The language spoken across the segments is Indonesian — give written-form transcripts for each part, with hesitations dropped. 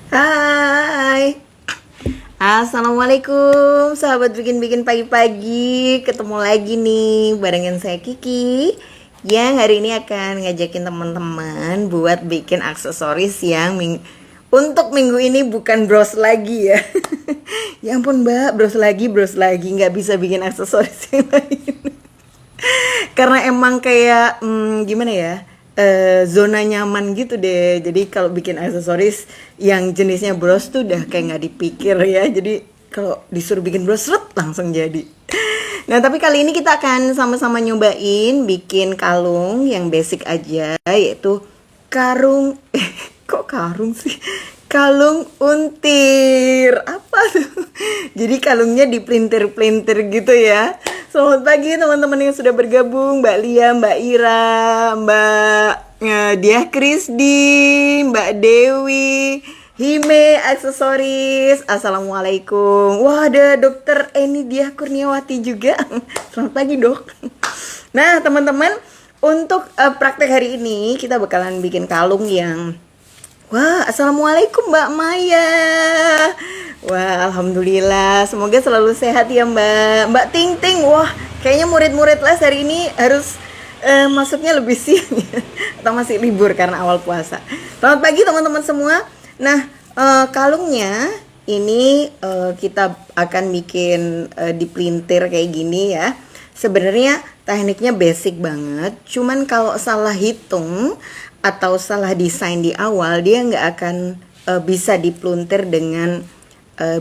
Hai, assalamualaikum sahabat bikin-bikin pagi-pagi. Ketemu lagi nih barengan saya Kiki, yang hari ini akan ngajakin teman-teman buat bikin aksesoris yang untuk minggu ini bukan bros lagi ya. Ya ampun mbak, bros lagi nggak bisa bikin aksesoris yang lain. Karena emang kayak gimana ya, zona nyaman gitu deh. Jadi kalau bikin aksesoris yang jenisnya bros tuh udah kayak nggak dipikir ya. Jadi kalau disuruh bikin bros langsung jadi. Nah tapi kali ini kita akan sama-sama nyobain bikin kalung yang basic aja, yaitu karung kok karung sih, kalung untir. Apa tuh? Jadi kalungnya dipelintir-pelintir gitu ya. Selamat pagi teman-teman yang sudah bergabung, Mbak Lia, Mbak Ira, Mbak Diah Krisdi, Mbak Dewi, Hime Aksesoris. Assalamualaikum. Wah, ada Dokter Eni Diah Kurniawati juga. Selamat pagi dok. Nah teman-teman, untuk praktek hari ini kita bakalan bikin kalung yang assalamualaikum Mbak Maya. Wah, alhamdulillah. Semoga selalu sehat ya Mbak. Mbak Ting Ting, wah, kayaknya murid-murid les hari ini harus masuknya lebih siang ya. Atau masih libur karena awal puasa. Selamat pagi teman-teman semua. Nah, kalungnya ini kita akan bikin dipelintir kayak gini ya. Sebenarnya tekniknya basic banget. Cuman kalau salah hitung atau salah desain di awal, dia nggak akan bisa dipluntir dengan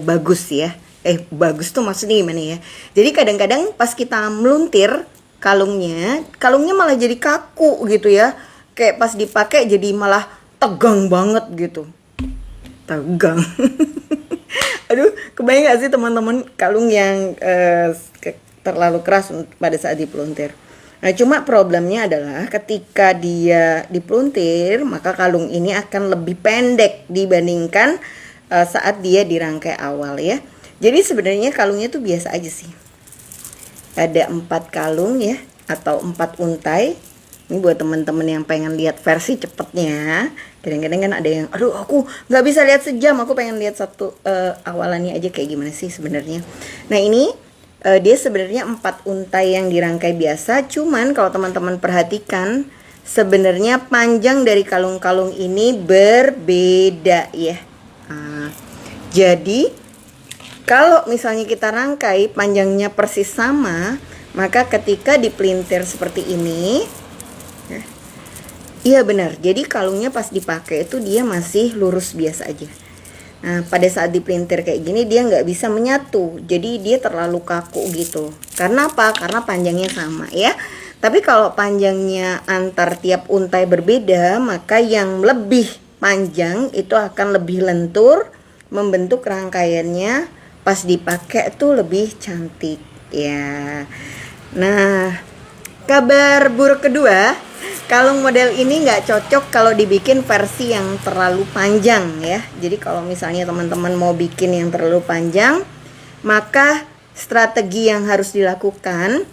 bagus ya. Bagus tuh maksudnya gimana ya? Jadi kadang-kadang pas kita meluntir kalungnya malah jadi kaku gitu ya. Kayak pas dipakai jadi malah tegang banget gitu. Tegang. Aduh, kebayang gak sih teman-teman kalung yang terlalu keras pada saat dipluntir? Nah, cuma problemnya adalah ketika dia dipluntir, maka kalung ini akan lebih pendek dibandingkan saat dia dirangkai awal ya. Jadi sebenarnya kalungnya tuh biasa aja sih. Ada 4 kalung ya, atau 4 untai. Ini buat teman-teman yang pengen lihat versi cepetnya. Kadang-kadang kan ada yang, aduh aku nggak bisa lihat sejam, aku pengen lihat satu awalannya aja kayak gimana sih sebenarnya. Nah ini dia sebenarnya 4 untai yang dirangkai biasa. Cuman kalau teman-teman perhatikan, sebenarnya panjang dari kalung-kalung ini berbeda ya. Jadi kalau misalnya kita rangkai panjangnya persis sama, maka ketika dipelintir seperti ini, iya benar. Jadi kalungnya pas dipakai itu dia masih lurus biasa aja. Nah pada saat dipelintir kayak gini dia nggak bisa menyatu, jadi dia terlalu kaku gitu. Karena apa? Karena panjangnya sama ya. Tapi kalau panjangnya antar tiap untai berbeda, maka yang lebih panjang itu akan lebih lentur, membentuk rangkaiannya pas dipakai tuh lebih cantik ya. Nah, kabar buruk kedua, kalung model ini nggak cocok kalau dibikin versi yang terlalu panjang ya. Jadi kalau misalnya teman-teman mau bikin yang terlalu panjang, maka strategi yang harus dilakukan,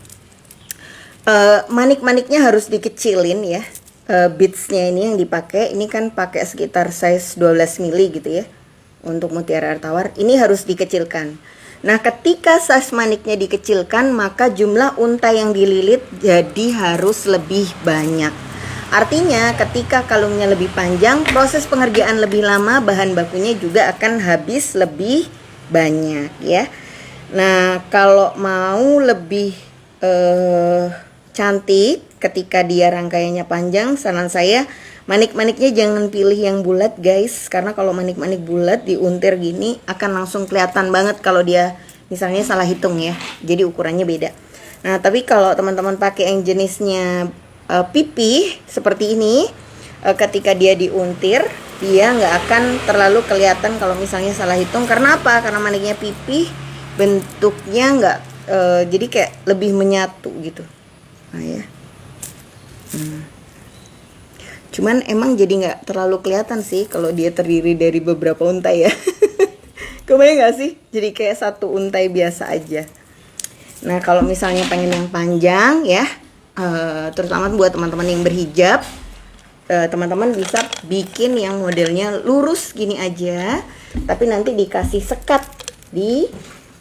manik-maniknya harus dikecilin ya. Beadsnya ini yang dipakai, ini kan pakai sekitar size 12 mili gitu ya. Untuk mutiara air tawar ini harus dikecilkan. Nah ketika size maniknya dikecilkan, maka jumlah untai yang dililit jadi harus lebih banyak. Artinya ketika kalungnya lebih panjang, proses pengerjaan lebih lama, bahan bakunya juga akan habis lebih banyak ya. Nah kalau mau lebih cantik ketika dia rangkaiannya panjang, saran saya manik-maniknya jangan pilih yang bulat guys. Karena kalau manik-manik bulat diuntir gini akan langsung kelihatan banget kalau dia misalnya salah hitung ya. Jadi ukurannya beda. Nah tapi kalau teman-teman pakai yang jenisnya pipih seperti ini, ketika dia diuntir dia nggak akan terlalu kelihatan kalau misalnya salah hitung. Karena apa? Karena maniknya pipih, bentuknya nggak jadi kayak lebih menyatu gitu. Nah ya. Cuman emang jadi nggak terlalu kelihatan sih kalau dia terdiri dari beberapa untai ya. Kebayang nggak sih? Jadi kayak satu untai biasa aja. Nah kalau misalnya pengen yang panjang ya, terutama buat teman-teman yang berhijab, teman-teman bisa bikin yang modelnya lurus gini aja, tapi nanti dikasih sekat di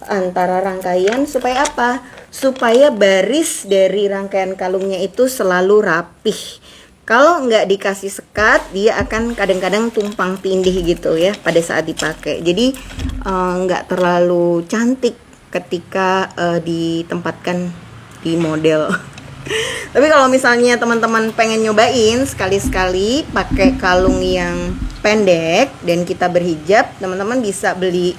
antara rangkaian supaya apa? Supaya baris dari rangkaian kalungnya itu selalu rapih. Kalau nggak dikasih sekat, dia akan kadang-kadang tumpang tindih gitu ya pada saat dipakai. Jadi nggak terlalu cantik ketika ditempatkan di model. Tapi kalau misalnya teman-teman pengen nyobain sekali-sekali pakai kalung yang pendek dan kita berhijab, teman-teman bisa beli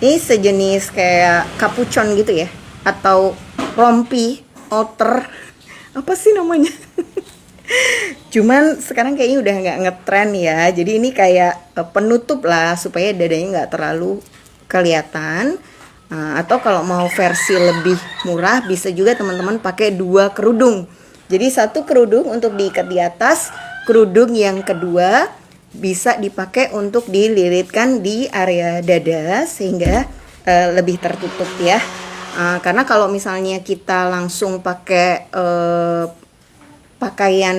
ini sejenis kayak capuchon gitu ya, atau rompi, outer, apa sih namanya? Cuman sekarang kayaknya udah nggak ngetren ya. Jadi ini kayak penutup lah supaya dadanya nggak terlalu kelihatan. Atau kalau mau versi lebih murah bisa juga teman-teman pakai 2 kerudung. Jadi 1 kerudung untuk diikat di atas, kerudung yang kedua bisa dipakai untuk dililitkan di area dada sehingga lebih tertutup ya. Karena kalau misalnya kita langsung pakai pakaian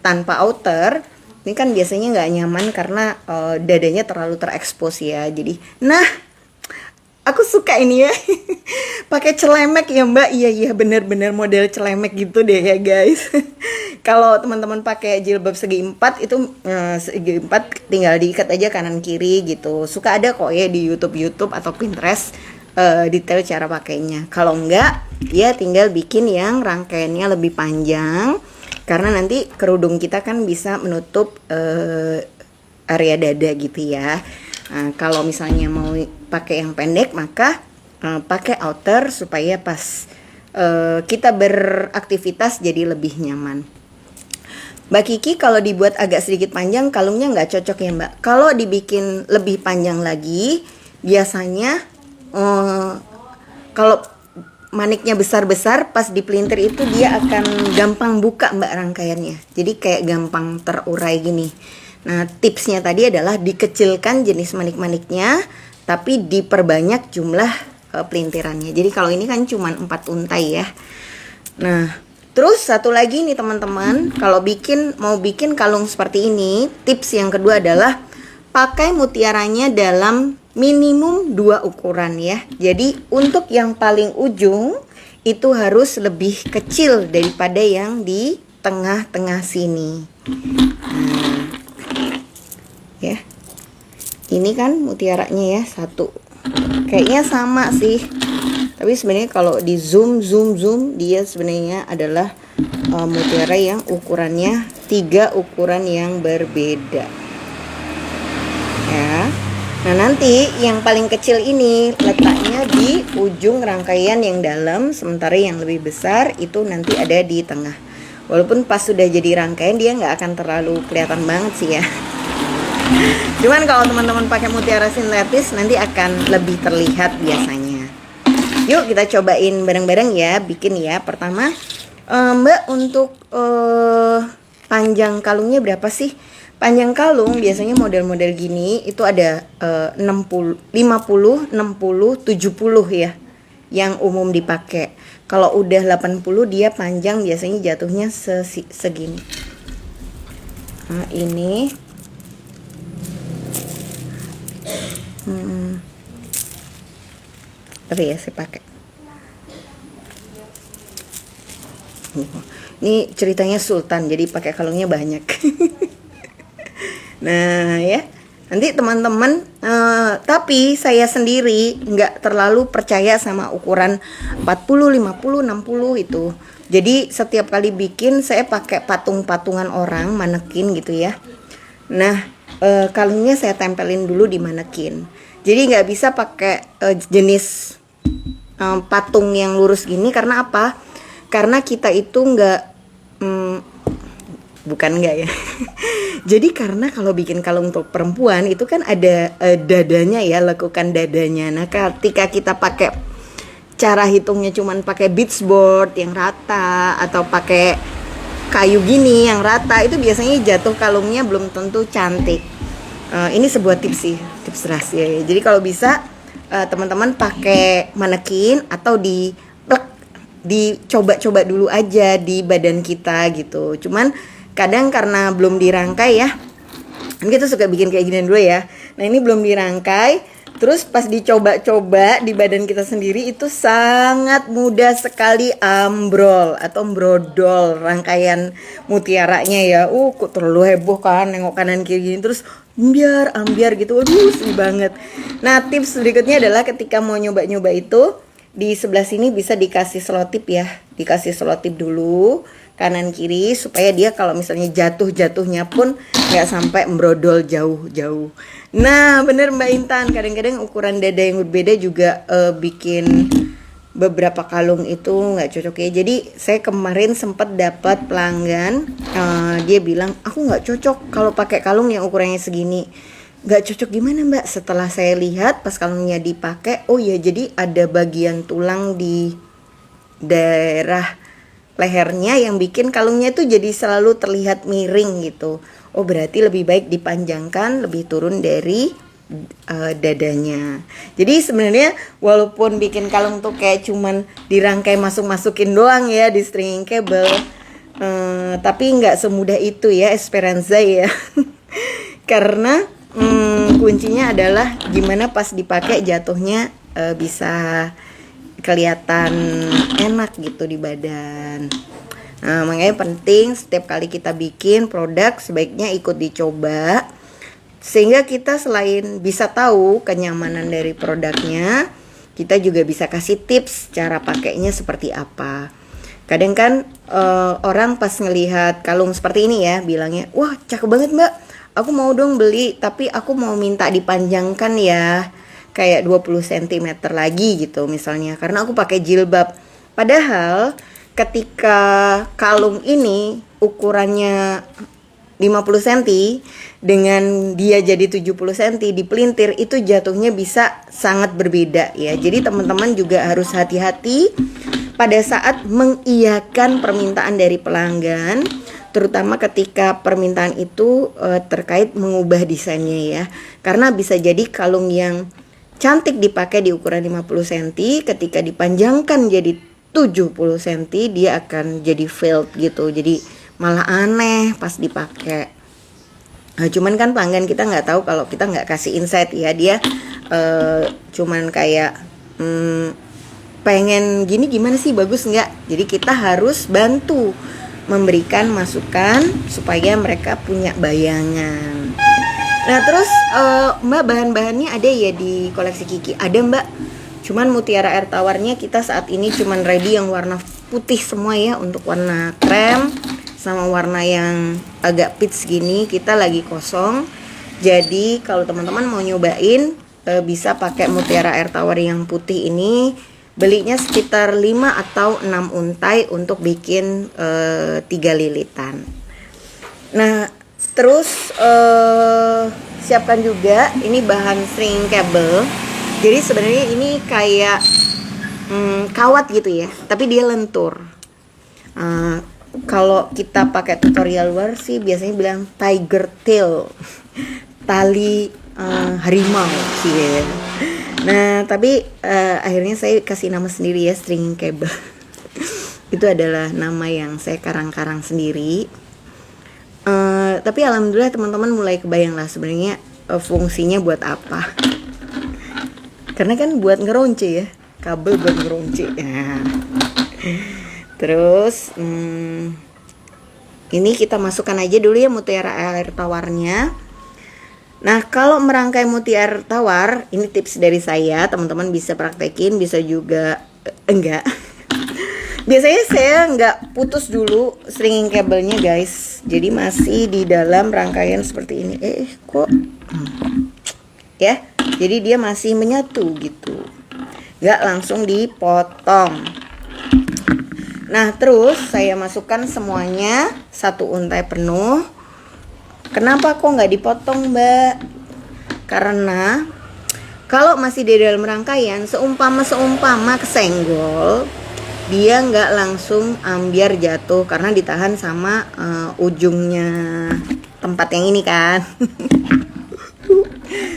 tanpa outer, ini kan biasanya nggak nyaman karena dadanya terlalu terekspos ya. Jadi, aku suka ini ya. Pakai celemek ya Mbak. Iya bener-bener model celemek gitu deh ya guys. Kalau teman-teman pakai jilbab segi 4 itu segi 4 tinggal diikat aja kanan kiri gitu. Suka ada kok ya di YouTube atau Pinterest detail cara pakainya. Kalau enggak ya tinggal bikin yang rangkaiannya lebih panjang. Karena nanti kerudung kita kan bisa menutup area dada gitu ya. Kalau misalnya mau pakai yang pendek maka pakai outer supaya pas kita beraktivitas jadi lebih nyaman. Mbak Kiki, kalau dibuat agak sedikit panjang kalungnya nggak cocok ya Mbak. Kalau dibikin lebih panjang lagi biasanya kalau maniknya besar-besar pas dipelintir itu dia akan gampang buka Mbak rangkaiannya. Jadi kayak gampang terurai gini. Nah, tipsnya tadi adalah dikecilkan jenis manik-maniknya, tapi diperbanyak jumlah pelintirannya. Jadi kalau ini kan cuma 4 untai ya. Nah, terus satu lagi nih teman-teman, kalau mau bikin kalung seperti ini, tips yang kedua adalah pakai mutiaranya dalam minimum 2 ukuran ya. Jadi untuk yang paling ujung itu harus lebih kecil daripada yang di tengah-tengah sini. Ya, ini kan mutiaranya ya 1, kayaknya sama sih, tapi sebenarnya kalau di zoom dia sebenarnya adalah mutiara yang ukurannya 3 ukuran yang berbeda ya. Nah nanti yang paling kecil ini letaknya di ujung rangkaian yang dalam, sementara yang lebih besar itu nanti ada di tengah. Walaupun pas sudah jadi rangkaian dia nggak akan terlalu kelihatan banget sih ya. Cuman kalau teman-teman pakai mutiara sintetis nanti akan lebih terlihat biasanya. Yuk kita cobain bareng-bareng ya, bikin ya. Pertama, Mbak untuk panjang kalungnya berapa sih? Panjang kalung biasanya model-model gini itu ada 60, 50, 60, 70 ya yang umum dipakai. Kalau udah 80 dia panjang biasanya jatuhnya segini. Nah, ini tapi ya saya pakai. Ini ceritanya Sultan, jadi pakai kalungnya banyak. Nah ya, nanti teman-teman, tapi saya sendiri nggak terlalu percaya sama ukuran 40, 50, 60 itu. Jadi setiap kali bikin saya pakai patung-patungan orang, manekin gitu ya. Nah kalungnya saya tempelin dulu di manekin. Jadi nggak bisa pakai jenis patung yang lurus gini. Karena apa? Karena kita itu bukan nggak ya. Jadi karena kalau bikin kalung untuk perempuan itu kan ada dadanya ya, lekukan dadanya. Nah ketika kita pakai cara hitungnya cuman pakai beadsboard yang rata atau pakai kayu gini yang rata, itu biasanya jatuh kalungnya belum tentu cantik. Ini sebuah tips sih, tips rahasia ya. Jadi kalau bisa teman-teman pakai manekin atau dicoba-coba dulu aja di badan kita gitu. Cuman kadang karena belum dirangkai ya, kan kita suka bikin kayak gini dulu ya. Nah ini belum dirangkai, terus pas dicoba-coba di badan kita sendiri itu sangat mudah sekali ambrol atau brodol rangkaian mutiaranya ya. Kok terlalu heboh kan, nengok kanan kiri gini terus ambiar gitu. Aduh sedih banget. Nah tips berikutnya adalah ketika mau nyoba-nyoba itu, di sebelah sini bisa dikasih selotip ya, dikasih selotip dulu kanan kiri supaya dia kalau misalnya jatuhnya pun nggak sampai membrodol jauh-jauh. Nah bener Mbak Intan, kadang-kadang ukuran dada yang berbeda juga bikin beberapa kalung itu nggak cocok ya. Jadi saya kemarin sempat dapat pelanggan, dia bilang aku nggak cocok kalau pakai kalung yang ukurannya segini. Nggak cocok gimana Mbak? Setelah saya lihat pas kalungnya dipakai, oh ya jadi ada bagian tulang di daerah lehernya yang bikin kalungnya itu jadi selalu terlihat miring gitu. Oh berarti lebih baik dipanjangkan, lebih turun dari dadanya. Jadi sebenarnya walaupun bikin kalung tuh kayak cuman dirangkai masukin doang ya di stringing cable, tapi nggak semudah itu ya Esperanza ya. Karena kuncinya adalah gimana pas dipakai jatuhnya bisa kelihatan enak gitu di badan. Nah, makanya penting setiap kali kita bikin produk sebaiknya ikut dicoba sehingga kita selain bisa tahu kenyamanan dari produknya, kita juga bisa kasih tips cara pakainya seperti apa. Kadang kan orang pas ngelihat kalung seperti ini ya bilangnya, wah cakep banget Mbak, aku mau dong beli tapi aku mau minta dipanjangkan ya kayak 20 cm lagi gitu misalnya, karena aku pakai jilbab. Padahal ketika kalung ini ukurannya 50 cm dengan dia jadi 70 cm dipelintir, itu jatuhnya bisa sangat berbeda ya. Jadi teman-teman juga harus hati-hati pada saat mengiyakan permintaan dari pelanggan, terutama ketika permintaan itu terkait mengubah desainnya ya. Karena bisa jadi kalung yang cantik dipakai di ukuran 50 cm, ketika dipanjangkan jadi 70 cm dia akan jadi failed gitu. Jadi malah aneh pas dipakai. Nah, cuman kan pelanggan kita nggak tahu kalau kita nggak kasih insight ya, dia cuman kayak pengen gini gimana sih, bagus nggak? Jadi kita harus bantu memberikan masukan supaya mereka punya bayangan. Nah terus Mbak, bahan-bahannya ada ya di koleksi Kiki? Ada Mbak, cuman mutiara air tawarnya kita saat ini cuman ready yang warna putih semua ya. Untuk warna krem sama warna yang agak peach gini kita lagi kosong. Jadi kalau teman-teman mau nyobain bisa pakai mutiara air tawar yang putih ini. Belinya sekitar 5 atau 6 untai untuk bikin 3 lilitan. Nah terus siapkan juga ini bahan string cable. Jadi sebenarnya ini kayak kawat gitu ya, tapi dia lentur. Kalau kita pakai tutorial luar sih biasanya bilang tiger tail, tali harimau sih ya. Nah tapi akhirnya saya kasih nama sendiri ya, string cable. Itu adalah nama yang saya karang-karang sendiri. Tapi alhamdulillah teman-teman mulai kebayang lah sebenarnya fungsinya buat apa. Karena kan buat ngeronce ya, kabel buat ngeronce. Nah. Terus ini kita masukkan aja dulu ya mutiara air tawarnya. Nah kalau merangkai mutiara air tawar, ini tips dari saya, teman-teman bisa praktekin, bisa juga enggak. Biasanya saya nggak putus dulu stringing cable-nya guys. Jadi masih di dalam rangkaian seperti ini. Kok ya, jadi dia masih menyatu gitu, nggak langsung dipotong. Nah terus saya masukkan semuanya satu untai penuh. Kenapa kok nggak dipotong Mbak? Karena kalau masih di dalam rangkaian, seumpama kesenggol, dia nggak langsung ambiar jatuh karena ditahan sama ujungnya tempat yang ini kan.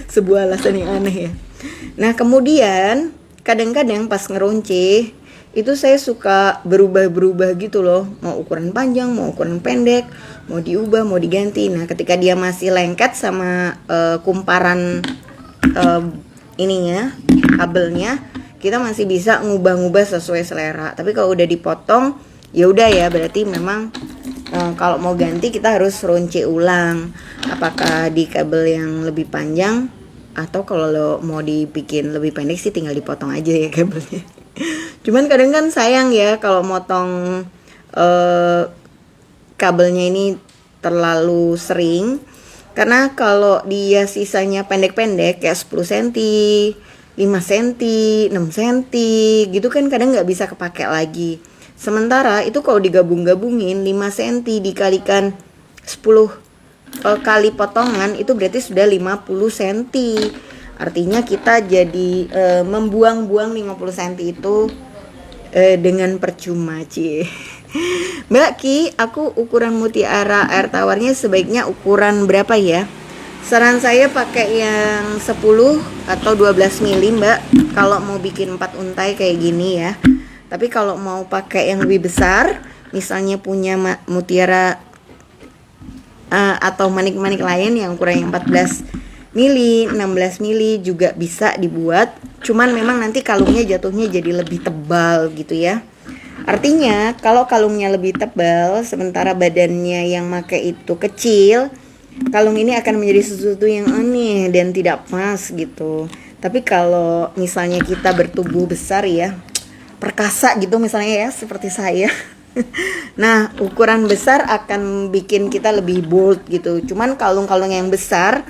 Sebuah alasan yang aneh ya. Nah kemudian kadang-kadang pas ngeronce itu saya suka berubah-berubah gitu loh, mau ukuran panjang, mau ukuran pendek, mau diubah, mau diganti. Nah ketika dia masih lengket sama kumparan ininya, kabelnya, kita masih bisa ngubah-ngubah sesuai selera. Tapi kalau udah dipotong, ya udah ya, berarti memang kalau mau ganti kita harus runci ulang apakah di kabel yang lebih panjang, atau kalau lo mau dibikin lebih pendek sih tinggal dipotong aja ya kabelnya. Cuman kadang kan sayang ya kalau motong kabelnya ini terlalu sering, karena kalau dia sisanya pendek-pendek kayak 10 cm, 5 cm, 6 cm gitu kan kadang nggak bisa kepake lagi. Sementara itu kalau digabung-gabungin 5 cm dikalikan 10 kali potongan itu berarti sudah 50 cm. Artinya kita jadi membuang-buang 50 cm itu dengan percuma, Cie. Mbak Ki, aku ukuran mutiara air tawarnya sebaiknya ukuran berapa ya? Saran saya pakai yang 10 atau 12 mili Mbak, kalau mau bikin 4 untai kayak gini ya. Tapi kalau mau pakai yang lebih besar, misalnya punya mutiara atau manik-manik lain yang ukuran 14 mili, 16 mili juga bisa dibuat. Cuman memang nanti kalungnya jatuhnya jadi lebih tebal gitu ya. Artinya kalau kalungnya lebih tebal sementara badannya yang pakai itu kecil, kalung ini akan menjadi sesuatu yang aneh dan tidak pas gitu. Tapi kalau misalnya kita bertubuh besar ya, perkasa gitu misalnya ya, seperti saya. Nah, ukuran besar akan bikin kita lebih bold gitu. Cuman kalung-kalung yang besar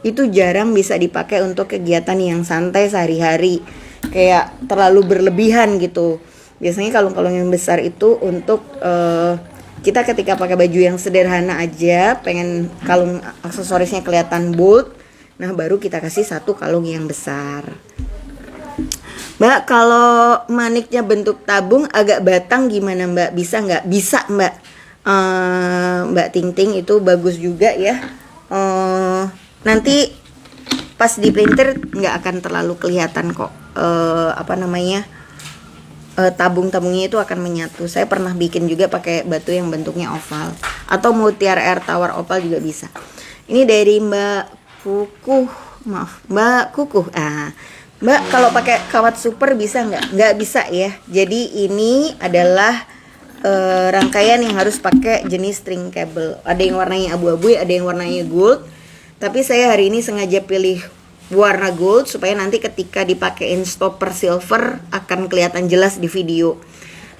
itu jarang bisa dipakai untuk kegiatan yang santai sehari-hari, kayak terlalu berlebihan gitu. Biasanya kalung-kalung yang besar itu untuk kita ketika pakai baju yang sederhana aja, pengen kalung aksesorisnya kelihatan bold, nah baru kita kasih satu kalung yang besar. Mbak, kalau maniknya bentuk tabung agak batang gimana Mbak? Bisa nggak? Bisa Mbak. Mbak Ting Ting itu bagus juga ya. Nanti pas di printer nggak akan terlalu kelihatan kok. Tabung-tabungnya itu akan menyatu. Saya pernah bikin juga pakai batu yang bentuknya oval, atau mutiara air tawar oval juga bisa. Ini dari Mbak Kukuh. Mbak, kalau pakai kawat super bisa nggak? Nggak bisa ya. Jadi ini adalah rangkaian yang harus pakai jenis string cable. Ada yang warnanya abu-abu, ada yang warnanya gold. Tapi saya hari ini sengaja pilih warna gold supaya nanti ketika dipakein stopper silver akan kelihatan jelas di video.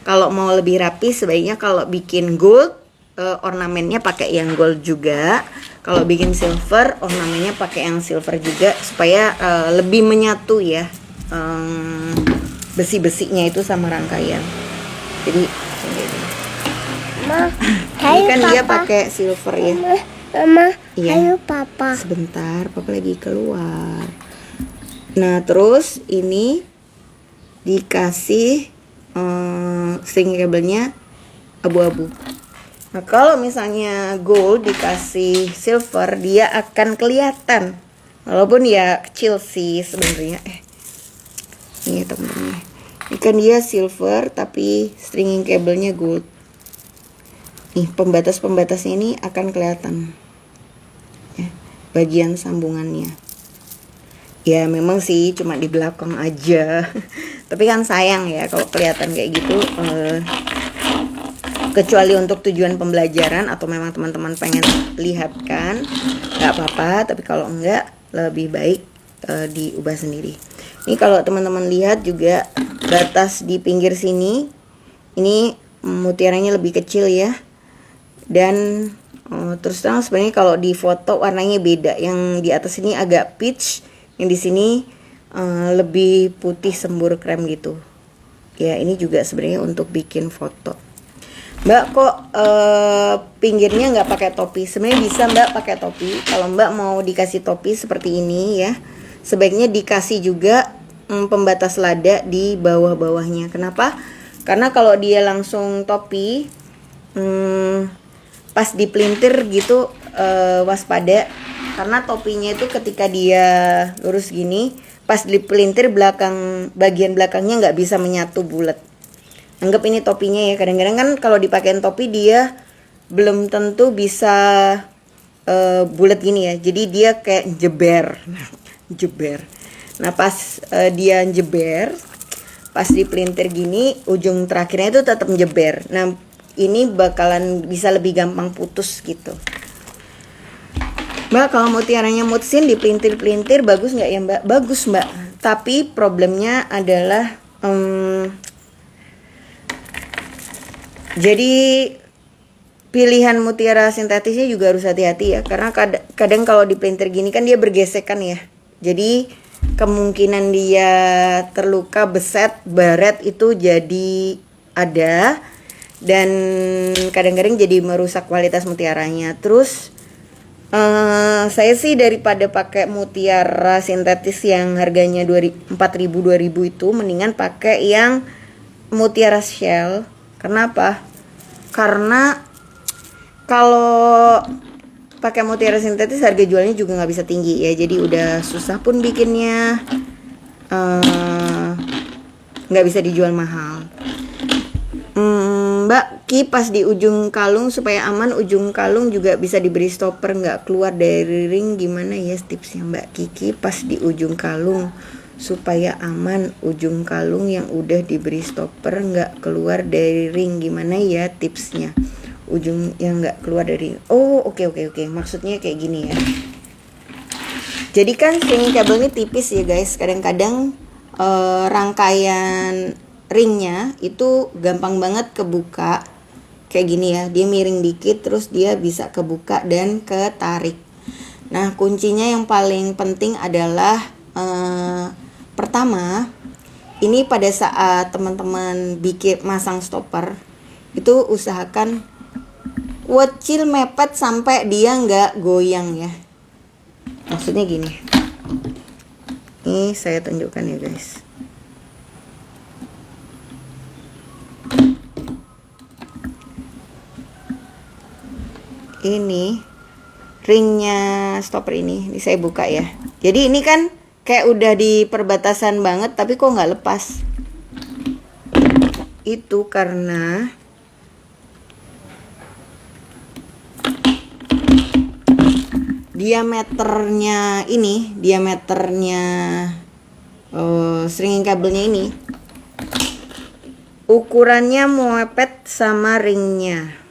Kalau mau lebih rapi sebaiknya kalau bikin gold ornamennya pakai yang gold juga. Kalau bikin silver ornamennya pakai yang silver juga supaya lebih menyatu ya besi-besinya itu sama rangkaian. Jadi ini kan dia pakai silver ya. Mama, iya. ayo papa. Sebentar, papa lagi keluar. Nah, terus ini dikasih string kabelnya abu-abu. Nah, kalau misalnya gold dikasih silver, dia akan kelihatan. Walaupun ya kecil sih sebenarnya. Ini teman-teman. Ini kan dia silver tapi stringing kabelnya gold. Nih, pembatas-pembatasnya ini akan kelihatan. Ya, bagian sambungannya. Ya memang sih cuma di belakang aja. Tapi kan sayang ya kalau kelihatan kayak gitu. Kecuali untuk tujuan pembelajaran atau memang teman-teman pengen lihat kan, nggak apa-apa. Tapi kalau enggak, lebih baik diubah sendiri. Ini kalau teman-teman lihat juga batas di pinggir sini, ini mutiaranya lebih kecil ya. Dan terus terang sebenarnya kalau di foto warnanya beda. Yang di atas ini agak peach, yang di sini lebih putih sembur krem gitu. Ya ini juga sebenarnya untuk bikin foto. Mbak kok pinggirnya nggak pakai topi? Sebenarnya bisa Mbak pakai topi. Kalau Mbak mau dikasih topi seperti ini ya, sebaiknya dikasih juga pembatas lada di bawah-bawahnya. Kenapa? Karena kalau dia langsung topi, pas dipelintir gitu waspada. Karena topinya itu ketika dia lurus gini, pas dipelintir bagian belakangnya nggak bisa menyatu bulat. Anggap ini topinya ya. Kadang-kadang kan kalau dipakein topi dia belum tentu bisa bulat gini ya. Jadi dia kayak jeber. Jeber. Nah, pas dia jeber, pas dipelintir gini, ujung terakhirnya itu tetap jeber. Nah, ini bakalan bisa lebih gampang putus gitu. Mbak, kalau mutiaranya mutsin dipelintir-pelintir bagus nggak ya Mbak? Bagus Mbak. Tapi problemnya adalah jadi pilihan mutiara sintetisnya juga harus hati-hati ya. Karena kadang kalau dipelintir gini kan dia bergesekan ya. Jadi kemungkinan dia terluka, beset, baret itu jadi ada. Dan kadang-kadang jadi merusak kualitas mutiaranya. Terus saya sih daripada pakai mutiara sintetis yang harganya 4.000 2.000 itu mendingan pakai yang mutiara shell. Kenapa? Karena kalau pakai mutiara sintetis harga jualnya juga nggak bisa tinggi ya. Jadi udah susah pun bikinnya, nggak bisa dijual mahal. Mbak, kipas di ujung kalung supaya aman. Ujung kalung juga bisa diberi stopper nggak keluar dari ring. Gimana ya tipsnya Mbak Kiki pas di ujung kalung supaya aman? Ujung kalung yang udah diberi stopper nggak keluar dari ring. Gimana ya tipsnya? Ujung yang nggak keluar dari. Oh, oke. Maksudnya kayak gini ya. Jadi kan stringing cable ini tipis ya guys. Kadang-kadang rangkaian ringnya itu gampang banget kebuka kayak gini ya. Dia miring dikit terus dia bisa kebuka dan ketarik. Nah, kuncinya yang paling penting adalah pertama, ini pada saat teman-teman bikin masang stopper itu usahakan wecil mepet sampai dia nggak goyang ya. Maksudnya gini. Ini saya tunjukkan ya guys. Ini ringnya stopper ini saya buka ya. Jadi ini kan kayak udah di perbatasan banget tapi kok nggak lepas. Itu karena diameternya stringing kabelnya ini ukurannya mepet sama ringnya.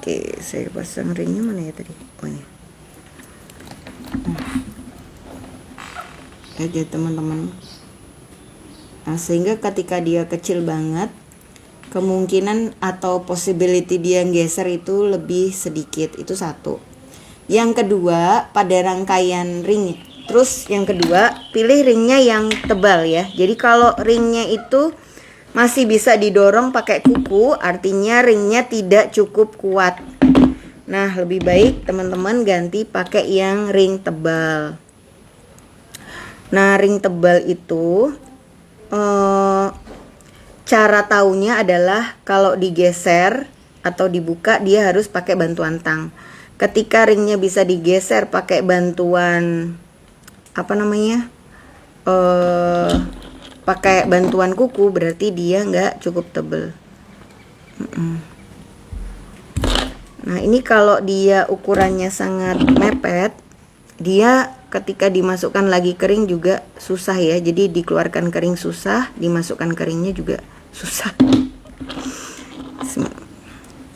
Oke, saya pasang ringnya mana ya tadi? Oh ini. Aja teman-teman. Nah, sehingga ketika dia kecil banget, kemungkinan atau possibility dia geser itu lebih sedikit. Itu satu. Yang kedua, pada rangkaian ring. Terus yang kedua, pilih ringnya yang tebal ya. Jadi kalau ringnya itu masih bisa didorong pakai kuku, artinya ringnya tidak cukup kuat. Nah, lebih baik teman-teman ganti pakai yang ring tebal. Nah, ring tebal itu cara taunya adalah kalau digeser atau dibuka dia harus pakai bantuan tang. Ketika ringnya bisa digeser pakai bantuan pakai bantuan kuku berarti dia nggak cukup tebel. Nah, ini kalau dia ukurannya sangat mepet, dia ketika dimasukkan lagi kering juga susah ya. Jadi dikeluarkan kering susah, dimasukkan keringnya juga susah.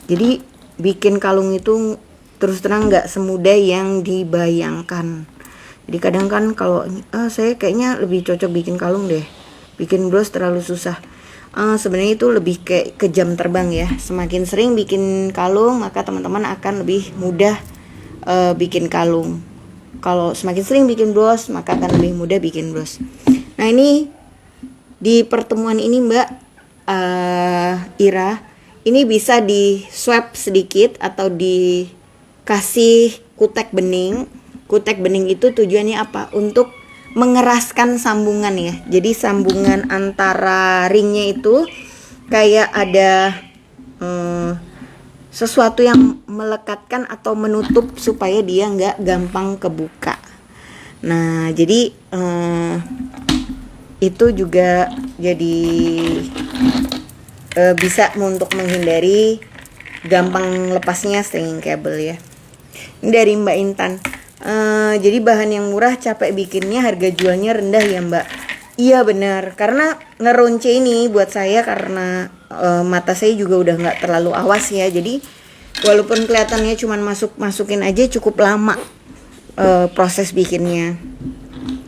Jadi bikin kalung itu terus terang nggak semudah yang dibayangkan. Jadi kadang kan kalau saya kayaknya lebih cocok bikin kalung deh. Bikin bros terlalu susah. Sebenarnya itu lebih kayak ke jam terbang ya. Semakin sering bikin kalung maka teman-teman akan lebih mudah bikin kalung. Kalau semakin sering bikin bros maka akan lebih mudah bikin bros. Nah, ini di pertemuan ini Mbak Ira, ini bisa di swab sedikit atau dikasih kutek bening. Kutek bening itu tujuannya apa? Untuk mengeraskan sambungan ya. Jadi sambungan antara ringnya itu kayak ada sesuatu yang melekatkan atau menutup supaya dia nggak gampang kebuka. Nah, jadi itu juga jadi bisa untuk menghindari gampang lepasnya stringing cable ya. Ini dari Mbak Intan. Jadi bahan yang murah capek bikinnya, harga jualnya rendah ya Mbak. Iya benar, karena ngeronce ini buat saya karena mata saya juga udah nggak terlalu awas ya. Jadi walaupun kelihatannya cuman masukin aja cukup lama proses bikinnya.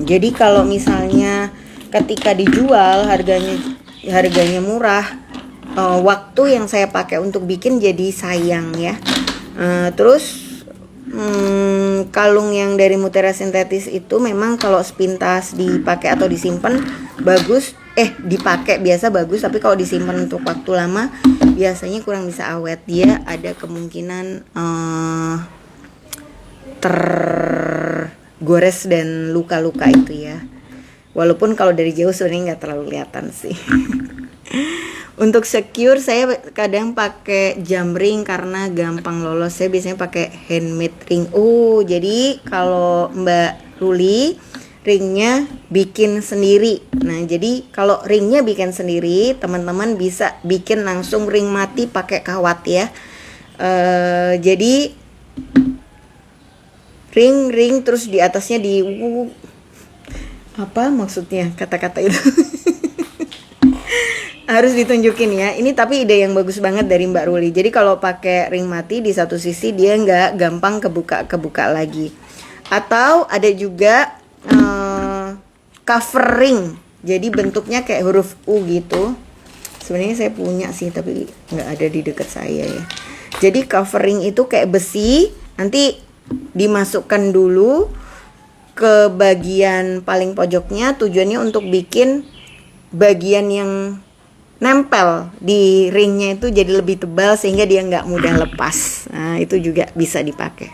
Jadi kalau misalnya ketika dijual harganya murah, waktu yang saya pakai untuk bikin jadi sayang ya. Terus kalung yang dari Mutiara sintetis itu memang kalau sepintas dipakai atau disimpan bagus, dipakai biasa bagus, tapi kalau disimpan untuk waktu lama biasanya kurang bisa awet. Dia ada kemungkinan tergores dan luka-luka itu ya. Walaupun kalau dari jauh sebenarnya nggak terlalu kelihatan sih. Untuk secure saya kadang pakai jam ring karena gampang lolos. Saya biasanya pakai handmade ring. Jadi kalau Mbak Ruli ringnya bikin sendiri. Nah, jadi kalau ringnya bikin sendiri, teman-teman bisa bikin langsung ring mati pakai kawat ya. Jadi ring terus di atasnya apa maksudnya kata-kata itu? Harus ditunjukin ya. Ini tapi ide yang bagus banget dari Mbak Ruli. Jadi kalau pakai ring mati di satu sisi dia nggak gampang kebuka lagi. Atau ada juga cover ring. Jadi bentuknya kayak huruf U gitu. Sebenarnya saya punya sih tapi nggak ada di dekat saya ya. Jadi cover ring itu kayak besi. Nanti dimasukkan dulu ke bagian paling pojoknya. Tujuannya untuk bikin bagian yang nempel di ringnya itu jadi lebih tebal sehingga dia nggak mudah lepas. Nah, itu juga bisa dipakai.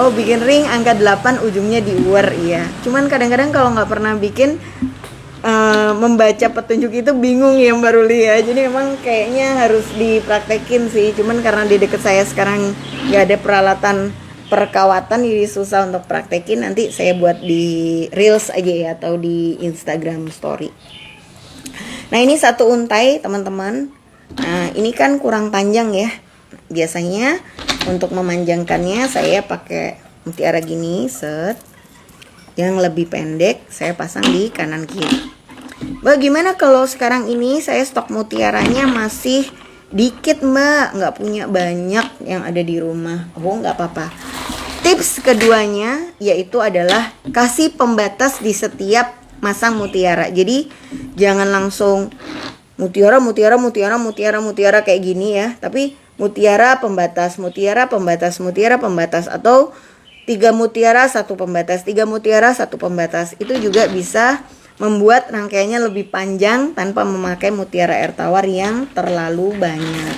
Bikin ring angka 8 ujungnya diuwer ya. Cuman kadang-kadang kalau nggak pernah bikin membaca petunjuk itu bingung ya Mbak Ruli ya. Jadi memang kayaknya harus dipraktekin sih. Cuman karena di deket saya sekarang nggak ada peralatan perkawatan jadi susah untuk praktekin. Nanti saya buat di reels aja ya atau di Instagram story. Nah, ini satu untai teman-teman. Nah, ini kan kurang panjang ya. Biasanya untuk memanjangkannya saya pakai mutiara gini set. Yang lebih pendek saya pasang di kanan kiri. Bagaimana kalau sekarang ini saya stok mutiaranya masih dikit Mbak, nggak punya banyak yang ada di rumah. Nggak apa-apa. Tips keduanya yaitu adalah kasih pembatas di setiap masang mutiara. Jadi jangan langsung mutiara kayak gini ya. Tapi mutiara pembatas atau 3 mutiara 1 pembatas, 3 mutiara 1 pembatas. Itu juga bisa membuat rangkaiannya lebih panjang tanpa memakai mutiara air tawar yang terlalu banyak.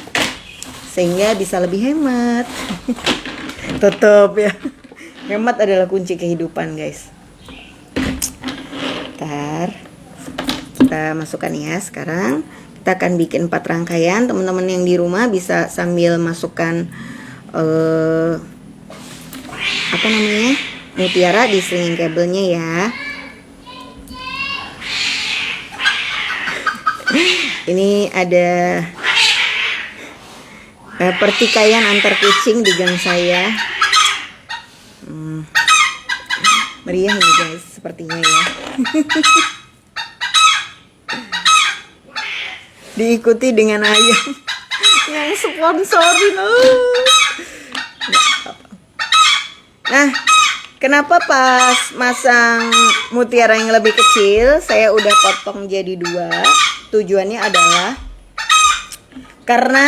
Sehingga bisa lebih hemat. Tetap ya. Hemat adalah kunci kehidupan, guys. Ntar kita masukkan ya. Sekarang kita akan bikin 4 rangkaian. Teman-teman yang di rumah bisa sambil masukkan mutiara di stringing cable-nya ya. Ini ada pertikaian antar kucing di gang saya. Meriah nih guys, sepertinya ya. Diikuti dengan ayam yang sponsorin. Nah, kenapa pas masang mutiara yang lebih kecil saya udah potong jadi 2? Tujuannya adalah karena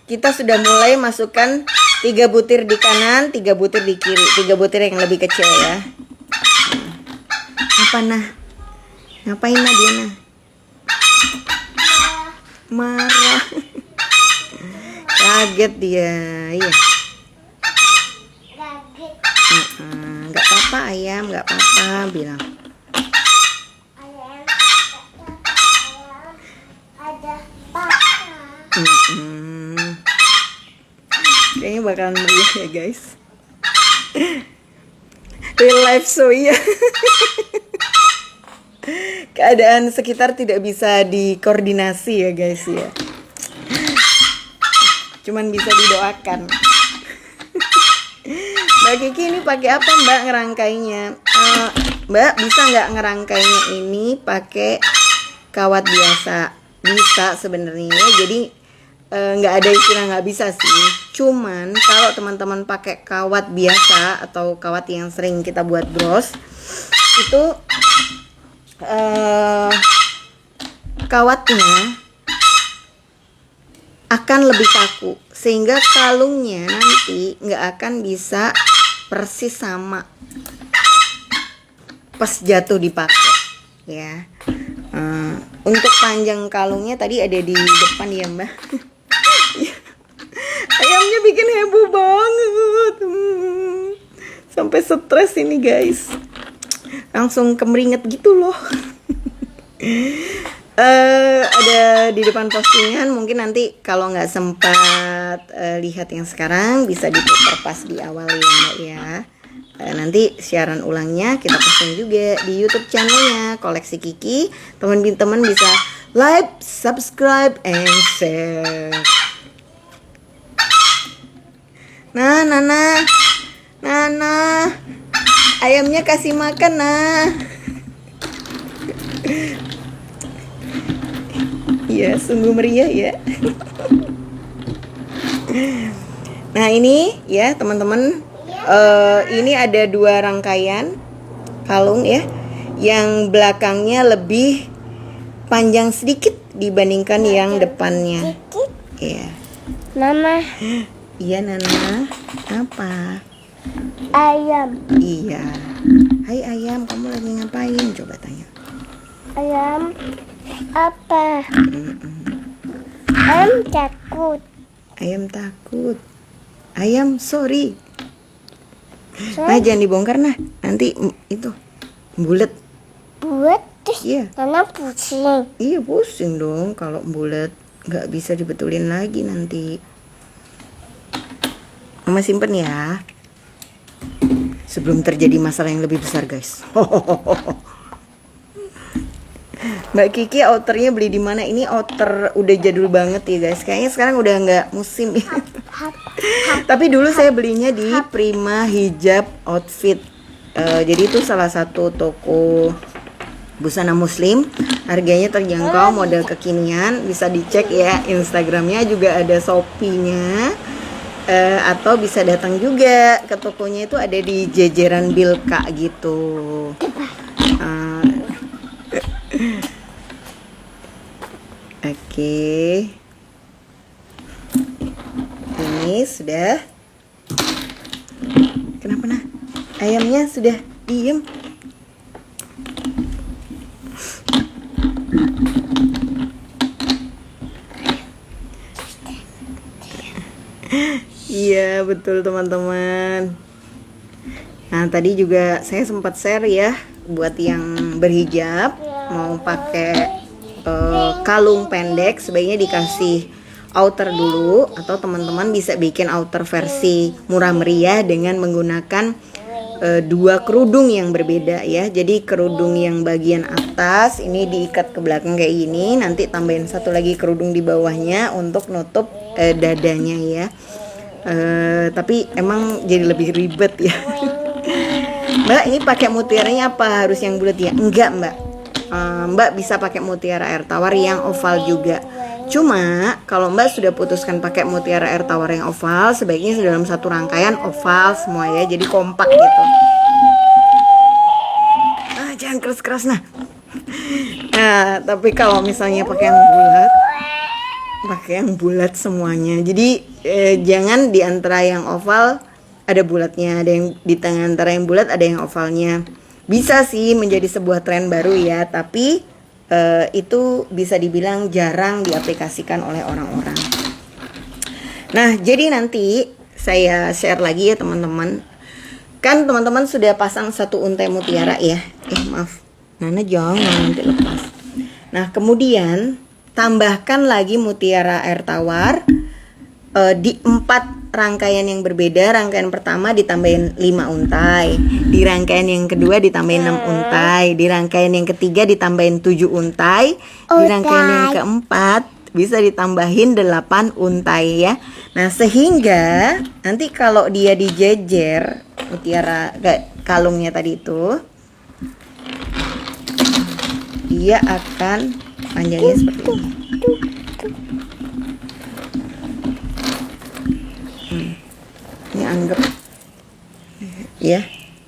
kita sudah mulai masukkan 3 butir di kanan, 3 butir di kiri, 3 butir yang lebih kecil ya. Apa nah? Ngapain nah dia nah? Marah. Kaget dia, iya. Nggak apa-apa ayam, nggak apa-apa bilang. Kayaknya bakalan meriah ya guys. Real life show ya. keadaan sekitar tidak bisa dikoordinasi ya guys ya. Cuman bisa didoakan. Mbak Kiki ini pakai apa Mbak ngerangkainya? Mbak bisa nggak ngerangkainya ini pakai kawat biasa? Bisa sebenarnya. Jadi nggak ada istilah nggak bisa sih. Cuman kalau teman-teman pakai kawat biasa atau kawat yang sering kita buat bros, itu kawatnya akan lebih kaku sehingga kalungnya nanti nggak akan bisa persis sama pas jatuh dipakai ya. Untuk panjang kalungnya tadi ada di depan ya Mbak. Ayamnya bikin heboh banget, sampai stres ini guys, langsung kemeringet gitu loh. Ada di depan postingan, mungkin nanti kalau nggak sempat lihat yang sekarang bisa diputar pas di awal ya Mbak ya. Nanti siaran ulangnya kita posting juga di YouTube channelnya Koleksi Kiki. Teman-teman bisa like, subscribe, and share. Nah, Nana, ayamnya kasih makan nah. Iya, sungguh meriah ya. Nah ini ya teman-teman, ini ada 2 rangkaian kalung ya, yang belakangnya lebih panjang sedikit dibandingkan yang depannya. Iya. Mama. Iya Nana. Apa? Ayam. Iya. Hai ayam, kamu lagi ngapain? Coba tanya. Ayam apa? Ayam takut. Ayam takut. Ayam sorry. Nah jangan dibongkar nah, nanti itu bulet. Buat terus Iya. Nana pusing. Iya pusing dong kalau bulet, nggak bisa dibetulin lagi nanti. Mama simpen ya, sebelum terjadi masalah yang lebih besar guys. Mbak Kiki outernya beli di mana? Ini outer udah jadul banget ya guys. Kayaknya sekarang udah nggak musim ya. Tapi dulu saya belinya di Prima Hijab Outfit. Jadi itu salah satu toko busana muslim. Harganya terjangkau, model kekinian. Bisa dicek ya Instagramnya, juga ada Shopee-nya. Atau bisa datang juga ke tokonya, itu ada di Jejeran Bilka gitu. Oke. Ini sudah. Kenapa nah? Ayamnya sudah diem. Iya betul teman-teman. Nah tadi juga saya sempat share ya, buat yang berhijab mau pakai kalung pendek sebaiknya dikasih outer dulu, atau teman-teman bisa bikin outer versi murah meriah dengan menggunakan 2 kerudung yang berbeda ya. Jadi kerudung yang bagian atas ini diikat ke belakang kayak gini, nanti tambahin 1 lagi kerudung di bawahnya untuk nutup dadanya ya. Tapi emang jadi lebih ribet ya. Mbak ini pakai mutiaranya apa, harus yang bulat ya? Enggak Mbak. Mbak bisa pakai mutiara air tawar yang oval juga. Cuma kalau Mbak sudah putuskan pakai mutiara air tawar yang oval, sebaiknya dalam 1 rangkaian oval semua ya, jadi kompak gitu. Jangan keras-keras nah. Nah tapi kalau misalnya pakai yang bulat semuanya. Jadi jangan di antara yang oval ada bulatnya, ada yang di tengah antara yang bulat ada yang ovalnya. Bisa sih menjadi sebuah tren baru ya, tapi itu bisa dibilang jarang diaplikasikan oleh orang-orang. Nah jadi nanti saya share lagi ya teman-teman. Kan teman-teman sudah pasang 1 untai mutiara ya. Maaf Nana jangan, nanti lepas. Nah kemudian tambahkan lagi mutiara air tawar di 4 rangkaian yang berbeda. Rangkaian pertama ditambahin 5 untai, di rangkaian yang kedua ditambahin 6 untai, di rangkaian yang ketiga ditambahin 7 untai, di rangkaian yang keempat bisa ditambahin 8 untai ya. Nah, sehingga nanti kalau dia dijejer mutiara kalungnya tadi itu, dia akan panjangnya seperti ini. Ini anggap ya,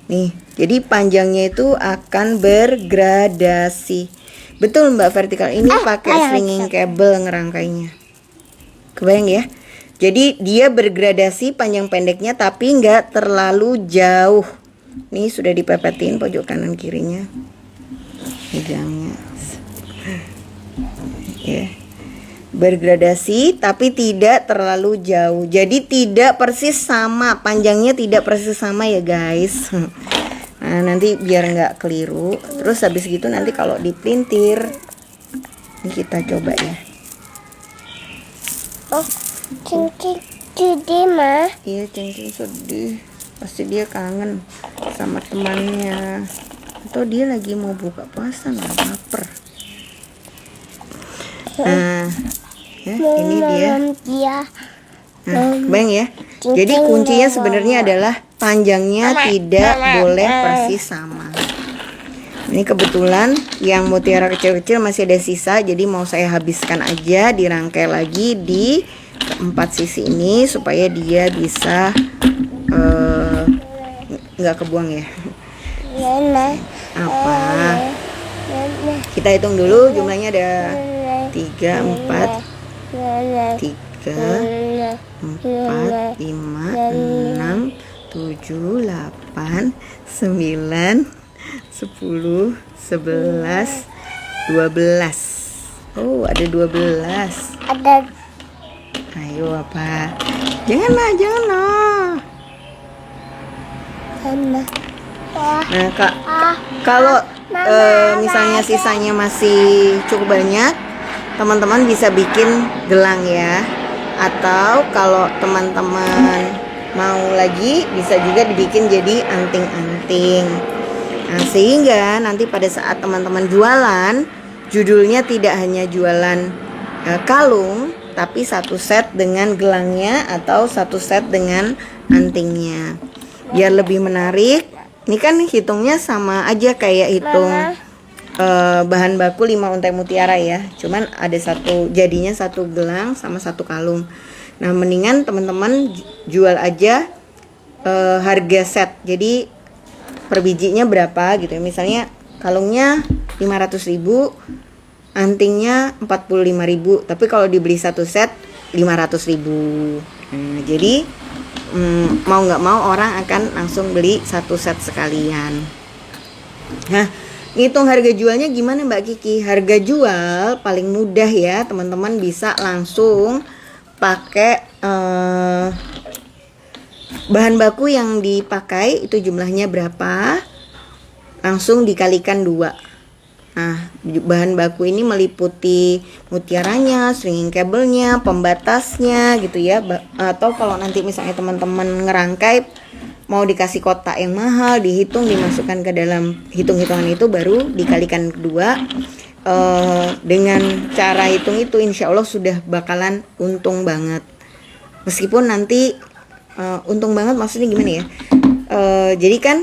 nih. Jadi panjangnya itu akan bergradasi. Betul Mbak, vertikal ini pakai stringing cable ngerangkainya. Kebayang ya? Jadi dia bergradasi panjang pendeknya tapi nggak terlalu jauh. Nih sudah dipepetin pojok kanan kirinya. Pegangnya. Ya. Bergradasi tapi tidak terlalu jauh. Jadi tidak persis sama, panjangnya tidak persis sama ya guys. Nah, nanti biar nggak keliru. Terus habis gitu nanti kalau dipelintir, ini kita coba ya. Oh, cincin sedih mah. Iya, cincin sedih. Pasti dia kangen sama temannya. Atau dia lagi mau buka puasa, nggak lapar. Nah, ya, ini dia. Nah, kebayang ya. Jadi kuncinya sebenarnya adalah panjangnya tidak boleh persis sama. Ini kebetulan yang mutiara kecil-kecil masih ada sisa, jadi mau saya habiskan aja, dirangkai lagi di keempat sisi ini supaya dia bisa nggak kebuang ya. Apa? Kita hitung dulu jumlahnya ada 3, 4, 3, 4, 5, 6, 7, 8, 9, 10, 11, 12. Oh, ada 12. Ada. Ayo apa? Janganlah, janganlah. Nah, Kak, kalau misalnya sisanya masih cukup banyak, teman-teman bisa bikin gelang ya. Atau kalau teman-teman mau lagi bisa juga dibikin jadi anting-anting. Nah, sehingga nanti pada saat teman-teman jualan, judulnya tidak hanya jualan kalung, tapi satu set dengan gelangnya atau satu set dengan antingnya. Biar lebih menarik. Ini kan hitungnya sama aja kayak hitung bahan baku 5 untai mutiara ya. Cuman ada jadinya satu gelang sama satu kalung. Nah, mendingan teman-teman jual aja harga set. Jadi per bijinya berapa gitu ya. Misalnya kalungnya 500.000, antingnya 45.000. Tapi kalau dibeli satu set 500.000. Nah, jadi mau nggak mau orang akan langsung beli satu set sekalian. Nah, ngitung harga jualnya gimana Mbak Kiki? Harga jual paling mudah ya, teman-teman bisa langsung pakai bahan baku yang dipakai itu jumlahnya berapa, langsung dikalikan 2. Nah, bahan baku ini meliputi mutiaranya, stringing cable-nya, pembatasnya gitu ya. Atau kalau nanti misalnya teman-teman ngerangkai mau dikasih kotak yang mahal, dihitung, dimasukkan ke dalam hitung-hitungan itu, baru dikalikan 2. Dengan cara hitung itu insya Allah sudah bakalan untung banget. Meskipun nanti untung banget maksudnya gimana ya? Jadi kan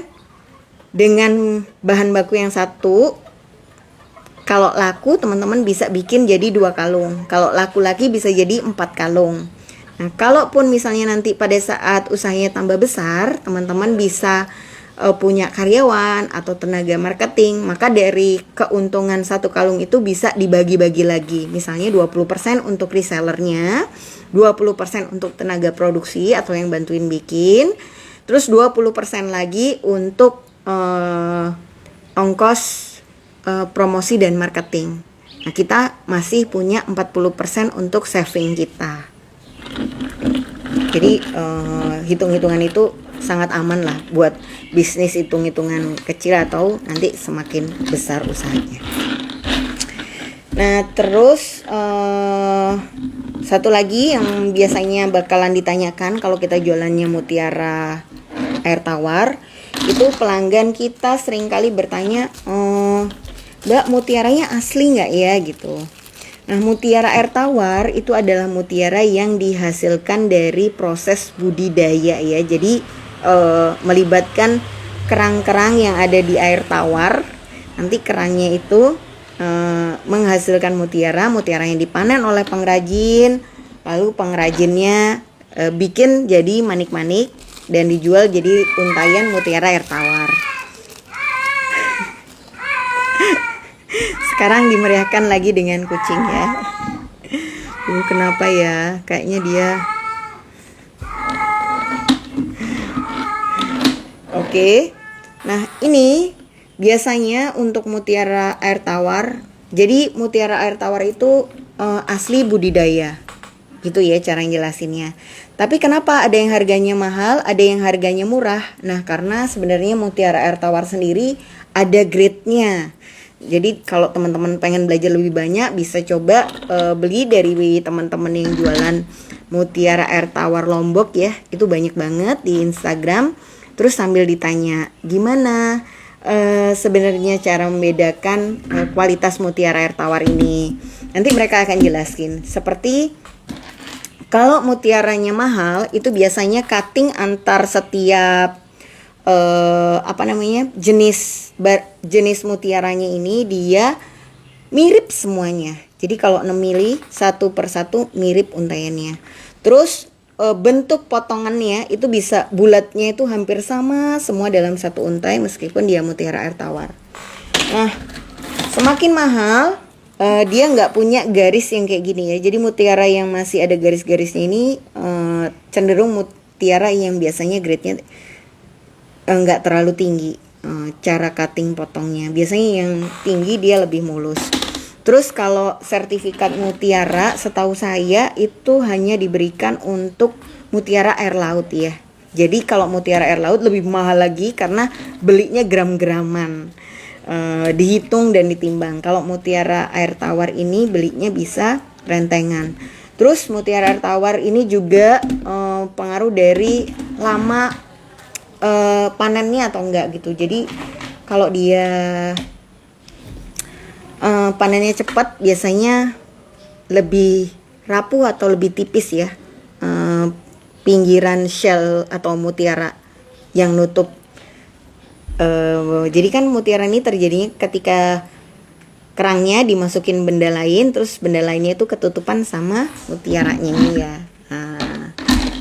dengan bahan baku yang satu, kalau laku teman-teman bisa bikin jadi 2 kalung. Kalau laku lagi bisa jadi 4 kalung. Nah, kalaupun misalnya nanti pada saat usahanya tambah besar, teman-teman bisa punya karyawan atau tenaga marketing, maka dari keuntungan satu kalung itu bisa dibagi-bagi lagi. Misalnya 20% untuk resellernya, 20% untuk tenaga produksi atau yang bantuin bikin, terus 20% lagi untuk ongkos promosi dan marketing. Nah, kita masih punya 40% untuk saving kita. Jadi hitung-hitungan itu sangat aman lah buat bisnis hitung-hitungan kecil atau nanti semakin besar usahanya. Nah, terus Satu lagi yang biasanya bakalan ditanyakan kalau kita jualannya mutiara air tawar, itu pelanggan kita seringkali bertanya, Mbak, mutiaranya asli nggak ya gitu. Nah, mutiara air tawar itu adalah mutiara yang dihasilkan dari proses budidaya ya. Jadi melibatkan kerang-kerang yang ada di air tawar. Nanti kerangnya itu menghasilkan mutiara yang dipanen oleh pengrajin, lalu pengrajinnya bikin jadi manik-manik dan dijual jadi untayan mutiara air tawar. Sekarang dimeriahkan lagi dengan kucing ya. Kenapa ya? Kayaknya dia. Oke. Nah, ini biasanya untuk mutiara air tawar. Jadi mutiara air tawar itu asli budidaya. Gitu ya cara jelasinnya. Tapi kenapa ada yang harganya mahal, ada yang harganya murah? Nah, karena sebenarnya mutiara air tawar sendiri ada grade-nya. Jadi kalau teman-teman pengen belajar lebih banyak, bisa coba beli dari teman-teman yang jualan mutiara air tawar Lombok ya. Itu banyak banget di Instagram. Terus sambil ditanya, gimana sebenarnya cara membedakan kualitas mutiara air tawar ini? Nanti mereka akan jelasin. Seperti kalau mutiaranya mahal, itu biasanya cutting antar setiap jenis mutiaranya ini dia mirip semuanya. Jadi kalau 6 mili satu persatu mirip untaiannya. Terus bentuk potongannya itu bisa bulatnya itu hampir sama semua dalam satu untai meskipun dia mutiara air tawar. Nah, semakin mahal dia nggak punya garis yang kayak gini ya. Jadi mutiara yang masih ada garis-garisnya ini cenderung mutiara yang biasanya grade-nya nggak terlalu tinggi cara cutting potongnya. Biasanya yang tinggi dia lebih mulus. Terus kalau sertifikat mutiara setahu saya itu hanya diberikan untuk mutiara air laut ya. Jadi kalau mutiara air laut lebih mahal lagi karena belinya gram-graman, dihitung dan ditimbang. Kalau mutiara air tawar ini belinya bisa rentengan. Terus mutiara air tawar ini juga pengaruh dari lama panennya atau enggak gitu. Jadi kalau dia panennya cepat biasanya lebih rapuh atau lebih tipis ya pinggiran shell atau mutiara yang nutup. Jadi kan mutiara ini terjadinya ketika kerangnya dimasukin benda lain, terus benda lainnya itu ketutupan sama mutiaranya ini ya.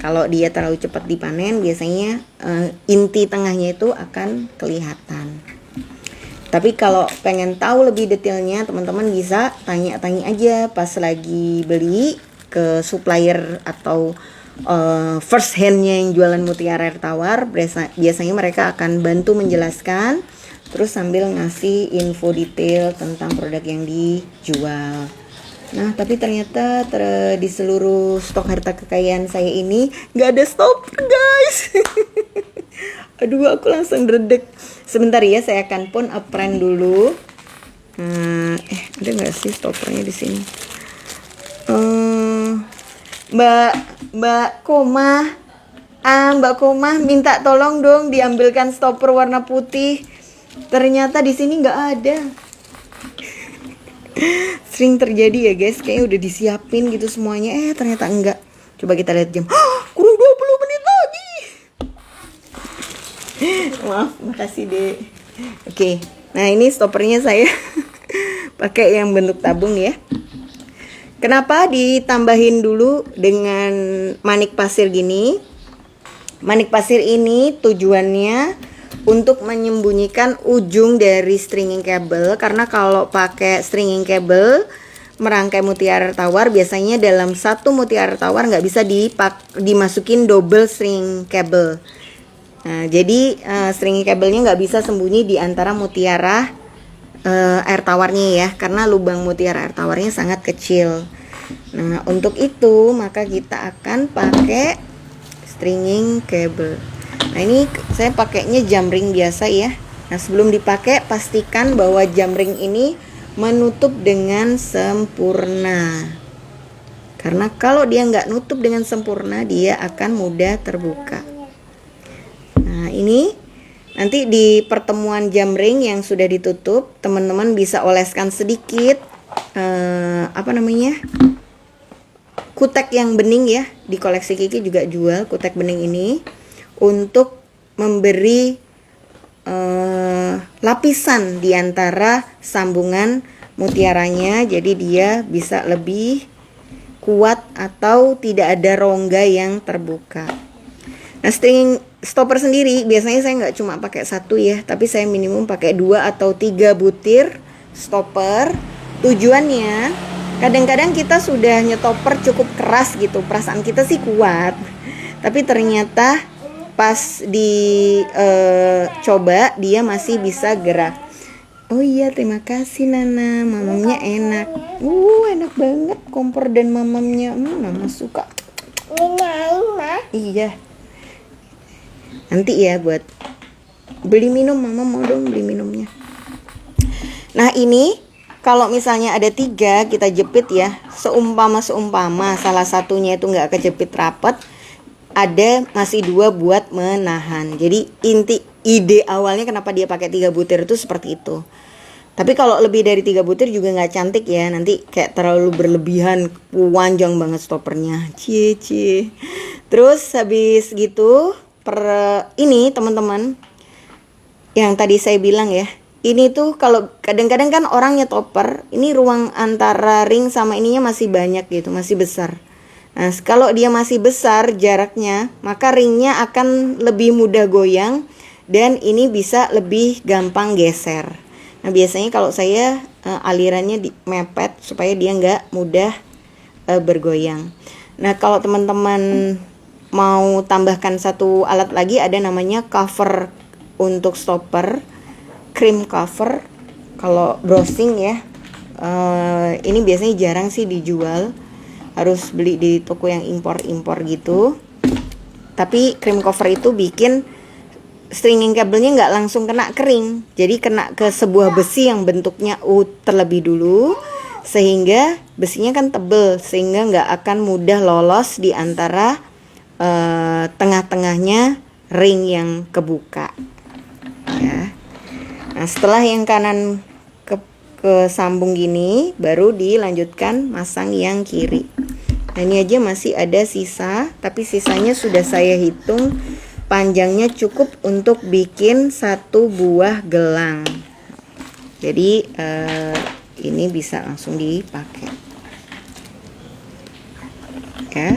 Kalau dia terlalu cepat dipanen, biasanya inti tengahnya itu akan kelihatan. Tapi kalau pengen tahu lebih detailnya, teman-teman bisa tanya-tanya aja pas lagi beli ke supplier atau first hand-nya yang jualan mutiara air tawar. Biasanya mereka akan bantu menjelaskan, terus sambil ngasih info detail tentang produk yang dijual. Nah, tapi ternyata di seluruh stok harta kekayaan saya ini nggak ada stopper, guys. Aduh, aku langsung dredeg. Sebentar ya, saya akan pun apprend dulu. Ada nggak sih stoppernya di sini? Mbak Komah, Mbak Komah minta tolong dong diambilkan stopper warna putih. Ternyata di sini nggak ada. Sering terjadi ya guys, kayaknya udah disiapin gitu semuanya, ternyata enggak. Coba kita lihat jam. Kurang 20 menit lagi. Maaf, makasih deh. Oke, nah ini stoppernya saya pakai yang bentuk tabung ya. Kenapa ditambahin dulu dengan manik pasir gini? Manik pasir ini tujuannya untuk menyembunyikan ujung dari stringing cable, karena kalau pakai stringing cable merangkai mutiara tawar biasanya dalam satu mutiara tawar nggak bisa dimasukin double string cable. Nah, jadi stringing cable-nya nggak bisa sembunyi di antara mutiara air tawarnya ya, karena lubang mutiara air tawarnya sangat kecil. Nah, untuk itu maka kita akan pakai stringing cable. Nah, ini saya pakainya jam ring biasa ya. Nah, sebelum dipakai pastikan bahwa jam ring ini menutup dengan sempurna. Karena kalau dia nggak nutup dengan sempurna, dia akan mudah terbuka. Nah, ini nanti di pertemuan jam ring yang sudah ditutup, teman-teman bisa oleskan sedikit kutek yang bening ya. Di koleksi Kiki juga jual kutek bening ini untuk memberi lapisan di antara sambungan mutiaranya, jadi dia bisa lebih kuat atau tidak ada rongga yang terbuka. Nah, string stopper sendiri biasanya saya nggak cuma pakai satu ya, tapi saya minimum pakai 2 atau 3 butir stopper. Tujuannya kadang-kadang kita sudah nyetopper cukup keras gitu, perasaan kita sih kuat, tapi ternyata pas coba dia masih bisa gerak. Oh iya, terima kasih Nana, mamamnya enak. Enak banget kompor dan mamamnya. Mama suka. Iya. Nanti ya buat beli minum, mama mau dong beli minumnya. Nah, ini kalau misalnya ada 3 kita jepit ya, seumpama salah satunya itu nggak kejepit rapat, ada masih 2 buat menahan. Jadi ide awalnya kenapa dia pakai 3 butir itu seperti itu. Tapi kalau lebih dari 3 butir juga nggak cantik ya, nanti kayak terlalu berlebihan, panjang banget stoppernya. Cie. Terus habis gitu ini teman-teman, yang tadi saya bilang ya, ini tuh kalau kadang-kadang kan orang nyetopper, ini ruang antara ring sama ininya masih banyak gitu, masih besar. Nah, kalau dia masih besar jaraknya, maka ringnya akan lebih mudah goyang dan ini bisa lebih gampang geser. Nah, biasanya kalau saya alirannya mepet supaya dia nggak mudah bergoyang. Nah, kalau teman-teman mau tambahkan satu alat lagi, ada namanya cover untuk stopper, cream cover. Kalau browsing ya, ini biasanya jarang sih dijual, harus beli di toko yang impor-impor gitu. Tapi cream cover itu bikin stringing kabelnya nggak langsung kena kering, jadi kena ke sebuah besi yang bentuknya U terlebih dulu, sehingga besinya kan tebel, sehingga nggak akan mudah lolos di antara tengah-tengahnya ring yang kebuka ya. Nah, setelah yang kanan ke sambung gini, baru dilanjutkan masang yang kiri. Nah, ini aja masih ada sisa, tapi sisanya sudah saya hitung panjangnya cukup untuk bikin 1 buah gelang. Jadi ini bisa langsung dipakai ya.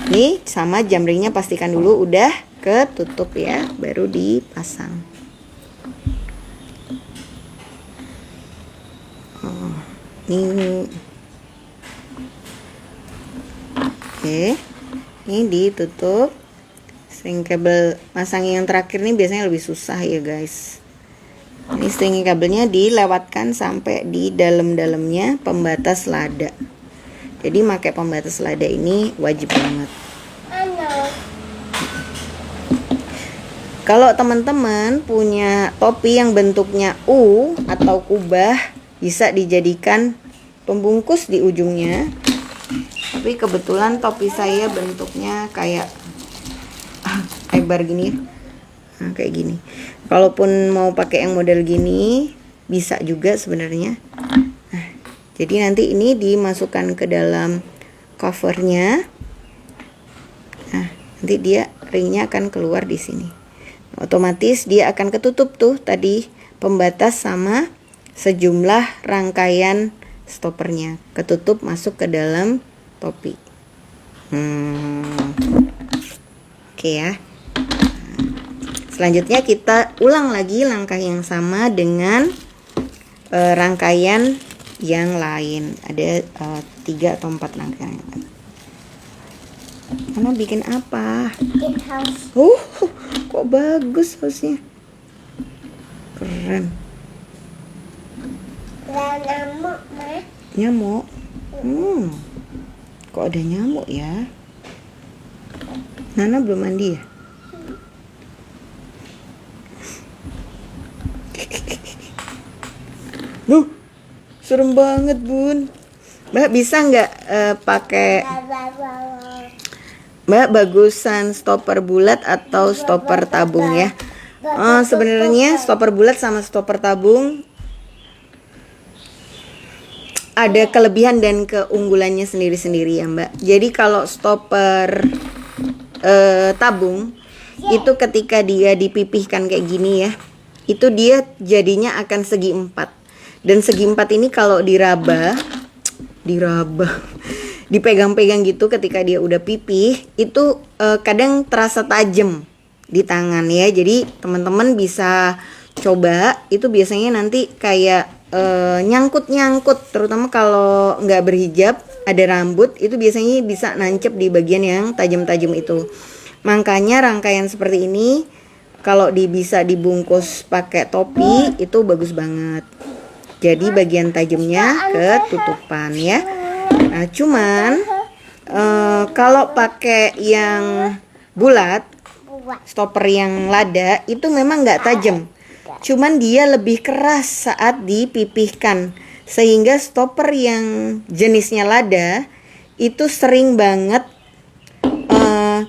Ini sama jam ringnya pastikan dulu udah ketutup ya, baru dipasang. Ini oke, ini ditutup. String kabel masang yang terakhir nih biasanya lebih susah ya guys. Ini string kabelnya dilewatkan sampai di dalam-dalamnya pembatas lada. Jadi pakai pembatas lada ini wajib banget. Kalau teman-teman punya topi yang bentuknya U atau kubah, bisa dijadikan pembungkus di ujungnya. Tapi kebetulan topi saya bentuknya kayak lebar gini. Nah, kayak gini. Kalaupun mau pakai yang model gini bisa juga sebenarnya. Nah, jadi nanti ini dimasukkan ke dalam covernya. Nah, nanti dia ringnya akan keluar di sini. Otomatis dia akan ketutup tuh tadi pembatas sama sejumlah rangkaian stoppernya, ketutup masuk ke dalam topi. Oke ya. Selanjutnya kita ulang lagi langkah yang sama dengan rangkaian yang lain. Ada 3 atau 4 rangkaian. Mama bikin apa? Bikin house. Kok bagus hausnya. Keren. Nyamuk, Ma. Nyamuk. Kok ada nyamuk ya? Nana belum mandi ya? Serem banget, Bun. Mbak bisa nggak pakai, Mbak bagusan stopper bulat atau stopper tabung ya? Sebenarnya stopper bulat sama stopper tabung ada kelebihan dan keunggulannya sendiri-sendiri ya Mbak. Jadi kalau stopper tabung itu ketika dia dipipihkan kayak gini ya, itu dia jadinya akan segi 4. Dan segi 4 ini kalau diraba dipegang-pegang gitu ketika dia udah pipih, itu kadang terasa tajam di tangan ya. Jadi teman-teman bisa coba, itu biasanya nanti kayak nyangkut-nyangkut, terutama kalau nggak berhijab, ada rambut, itu biasanya bisa nancep di bagian yang tajam-tajam itu. Makanya rangkaian seperti ini kalau bisa dibungkus pakai topi itu bagus banget. Jadi bagian tajamnya ketutupan ya. Nah, cuman kalau pakai yang bulat, stopper yang lada itu memang nggak tajam. Cuman dia lebih keras saat dipipihkan, sehingga stopper yang jenisnya lada itu sering banget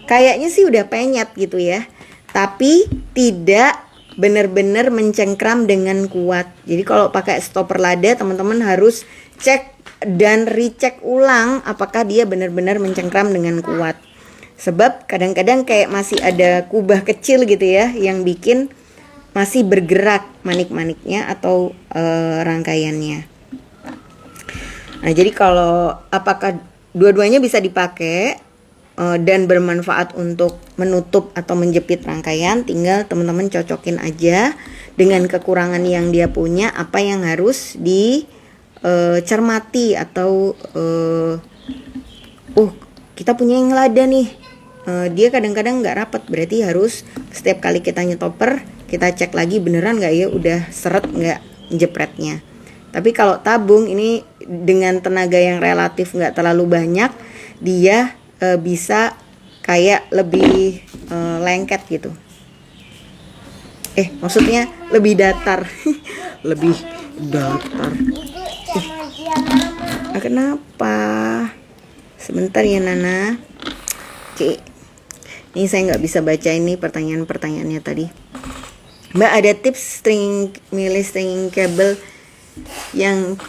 kayaknya sih udah penyet gitu ya, tapi tidak benar-benar mencengkram dengan kuat. Jadi kalau pakai stopper lada, teman-teman harus cek dan recheck ulang apakah dia benar-benar mencengkram dengan kuat. Sebab kadang-kadang kayak masih ada kubah kecil gitu ya, yang bikin masih bergerak manik-maniknya atau rangkaiannya. Nah, jadi kalau apakah dua-duanya bisa dipakai dan bermanfaat untuk menutup atau menjepit rangkaian, tinggal teman-teman cocokin aja dengan kekurangan yang dia punya, apa yang harus dicermati atau kita punya yang lada nih, dia kadang-kadang nggak rapat, berarti harus setiap kali kita nyetopper kita cek lagi beneran nggak ya udah seret nggak jepretnya. Tapi kalau tabung ini dengan tenaga yang relatif nggak terlalu banyak, dia bisa kayak lebih lengket gitu. Maksudnya lebih datar. Lebih datar. Kenapa? Sebentar ya Nana. Oke. Ini saya nggak bisa baca ini pertanyaan-pertanyaannya tadi. Mbak, ada tips milih stringing cable yang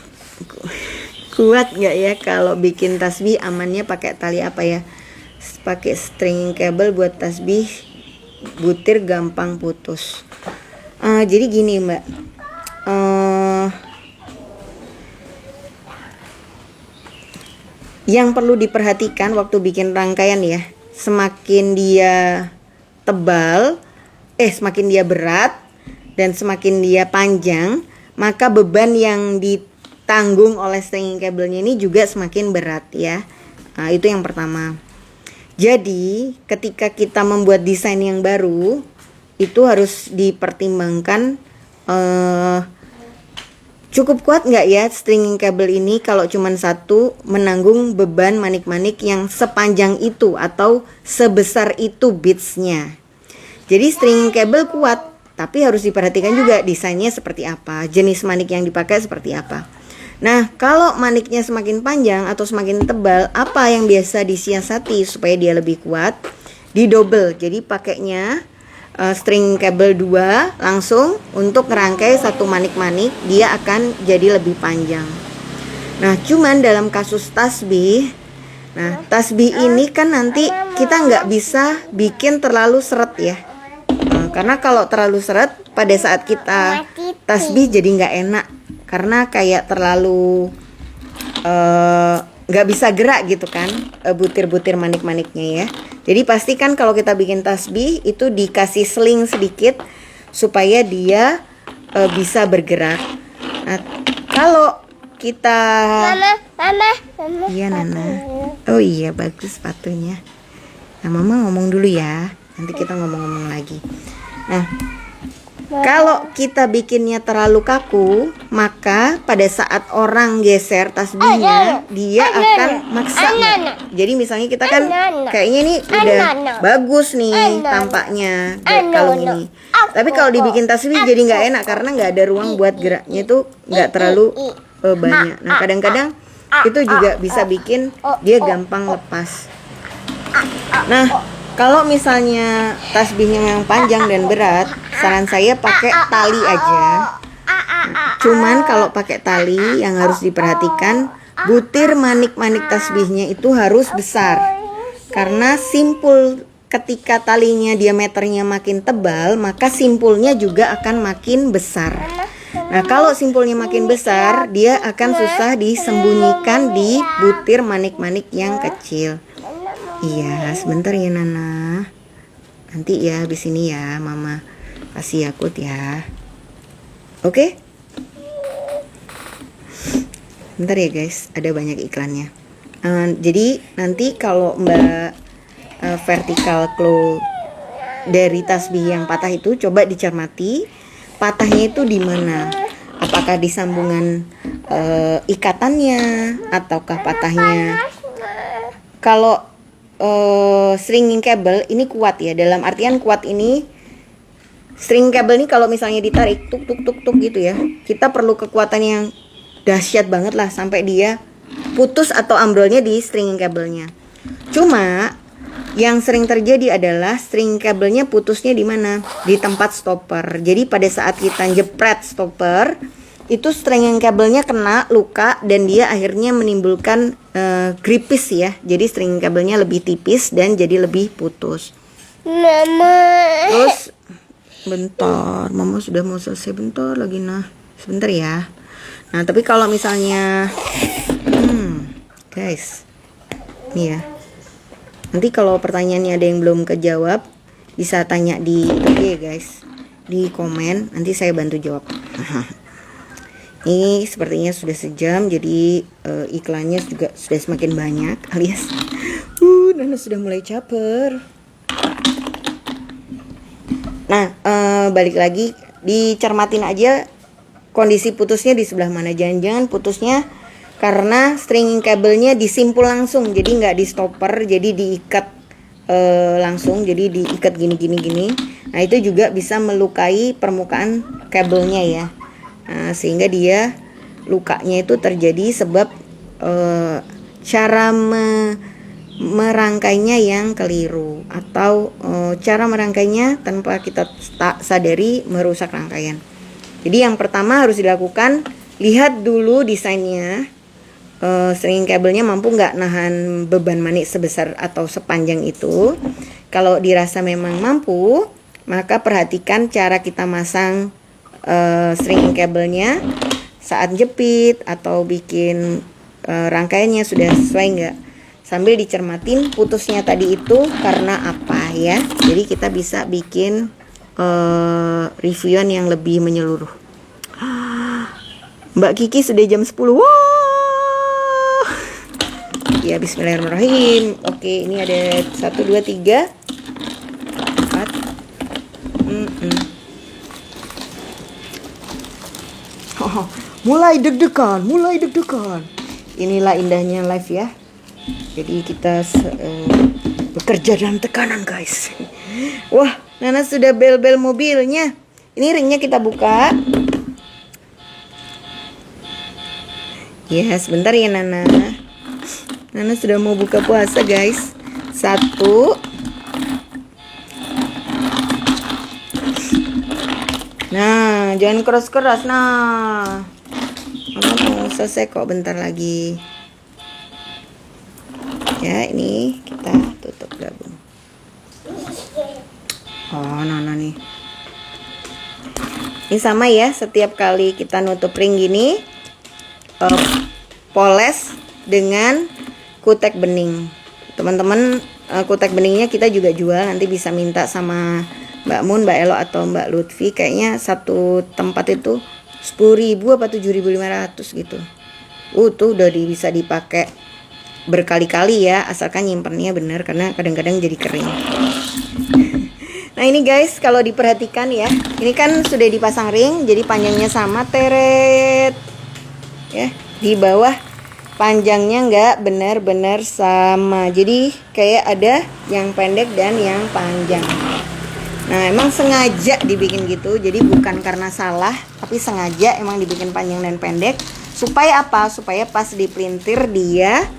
kuat nggak ya kalau bikin tasbih? Amannya pakai tali apa ya? Pakai stringing cable buat tasbih butir gampang putus. Jadi gini Mbak, yang perlu diperhatikan waktu bikin rangkaian ya, semakin dia tebal, semakin dia berat dan semakin dia panjang, maka beban yang ditanggung oleh stringing cable-nya ini juga semakin berat ya. Nah, itu yang pertama. Jadi ketika kita membuat desain yang baru, itu harus dipertimbangkan cukup kuat nggak ya stringing cable ini kalau cuma satu menanggung beban manik-manik yang sepanjang itu atau sebesar itu beads-nya. Jadi stringing cable kuat, tapi harus diperhatikan juga desainnya seperti apa, jenis manik yang dipakai seperti apa. Nah, kalau maniknya semakin panjang atau semakin tebal, apa yang biasa disiasati supaya dia lebih kuat? Didouble. Jadi pakainya string cable 2 langsung untuk ngerangkai satu manik-manik, dia akan jadi lebih panjang. Nah, cuman dalam kasus tasbih, ini kan nanti kita nggak bisa bikin terlalu seret ya. Karena kalau terlalu seret pada saat kita tasbih jadi nggak enak, karena kayak terlalu nggak bisa gerak gitu kan, butir-butir manik-maniknya ya. Jadi pastikan kalau kita bikin tasbih itu dikasih sling sedikit supaya dia bisa bergerak. Nah, kalau kita Mama. Iya Nana. Oh iya, bagus sepatunya. Nah, Mama ngomong dulu ya, nanti kita ngomong-ngomong lagi. Nah, kalau kita bikinnya terlalu kaku, maka pada saat orang geser tasbihnya, dia akan maksa. Jadi misalnya kita kan kayaknya ini udah bagus nih tampaknya kalung ini. Tapi kalau dibikin tasbih jadi nggak enak karena nggak ada ruang buat geraknya, itu nggak terlalu banyak. Nah, kadang-kadang itu juga bisa bikin dia gampang lepas. Nah, kalau misalnya tasbihnya yang panjang dan berat, saran saya pakai tali aja. Cuman kalau pakai tali yang harus diperhatikan, butir manik-manik tasbihnya itu harus besar. Karena simpul ketika talinya diameternya makin tebal, maka simpulnya juga akan makin besar. Nah, kalau simpulnya makin besar, dia akan susah disembunyikan di butir manik-manik yang kecil. Iya, sebentar ya Nana. Nanti ya habis ini ya Mama kasih Yakult ya. Oke? Bentar ya guys, ada banyak iklannya. Jadi nanti kalau Mbak vertical claw dari tasbih yang patah itu coba dicermati patahnya itu di mana. Apakah di sambungan ikatannya ataukah patahnya. Kalau stringing cable ini kuat ya, dalam artian kuat ini string cable ini kalau misalnya ditarik tuk tuk tuk tuk gitu ya, kita perlu kekuatan yang dahsyat banget lah sampai dia putus atau ambrolnya di stringing cable-nya. Cuma yang sering terjadi adalah string cable-nya putusnya di mana? Di tempat stopper. Jadi pada saat kita jepret stopper, itu stringing cable-nya kena luka dan dia akhirnya menimbulkan gripis ya. Jadi stringing cable-nya lebih tipis dan jadi lebih putus. Mama. Terus bentar, Mama sudah mau selesai bentar lagi nah. Sebentar ya. Nah, tapi kalau misalnya guys, nih ya. Nanti kalau pertanyaannya ada yang belum kejawab, bisa tanya di IG guys, di komen, nanti saya bantu jawab. Ini sepertinya sudah sejam, jadi iklannya juga sudah semakin banyak alias Nana sudah mulai caper. Nah, balik lagi, dicermatin aja kondisi putusnya di sebelah mana. Jangan-jangan putusnya karena stringing cable-nya disimpul langsung, jadi nggak di stopper, jadi diikat langsung, jadi diikat gini. Nah, itu juga bisa melukai permukaan kabelnya ya. Nah, sehingga dia lukanya itu terjadi sebab cara merangkainya yang keliru atau cara merangkainya tanpa kita sadari merusak rangkaian. Jadi yang pertama harus dilakukan, lihat dulu desainnya, stringing kabelnya mampu nggak nahan beban manik sebesar atau sepanjang itu. Kalau dirasa memang mampu, maka perhatikan cara kita masang stringing kabelnya saat jepit atau bikin rangkaiannya sudah sesuai nggak, sambil dicermatin putusnya tadi itu karena apa ya. Jadi kita bisa bikin reviewan yang lebih menyeluruh. Mbak Kiki sudah jam 10. Wow. Ya, bismillahirrahmanirrahim. Oke, ini ada 1, 2, 3 4. Mulai deg-degan. Inilah indahnya live ya. Jadi kita bekerja dalam tekanan guys. Wah, Nana sudah bel-bel mobilnya. Ini ringnya kita buka. Ya, sebentar ya Nana. Nana sudah mau buka puasa guys. 1. Nah, jangan keras-keras. Nah, Mama mau selesai kok bentar lagi. Ya, ini kita tutup gabung. Oh, Nana nih. Ini sama ya, setiap kali kita nutup ring gini, poles dengan kutek bening. Teman-teman, kutek beningnya kita juga jual, nanti bisa minta sama Mbak Mun, Mbak Elo atau Mbak Lutfi. Kayaknya satu tempat itu 10.000 apa 7.500 gitu. Tuh udah bisa dipakai berkali-kali ya, asalkan nyimpennya bener, karena kadang-kadang jadi kering. Nah ini guys, kalau diperhatikan ya, ini kan sudah dipasang ring, jadi panjangnya sama, teret ya. Di bawah panjangnya nggak benar-benar sama, jadi kayak ada yang pendek dan yang panjang. Nah emang sengaja dibikin gitu, jadi bukan karena salah, tapi sengaja emang dibikin panjang dan pendek Supaya apa? Supaya pas dipelintir dia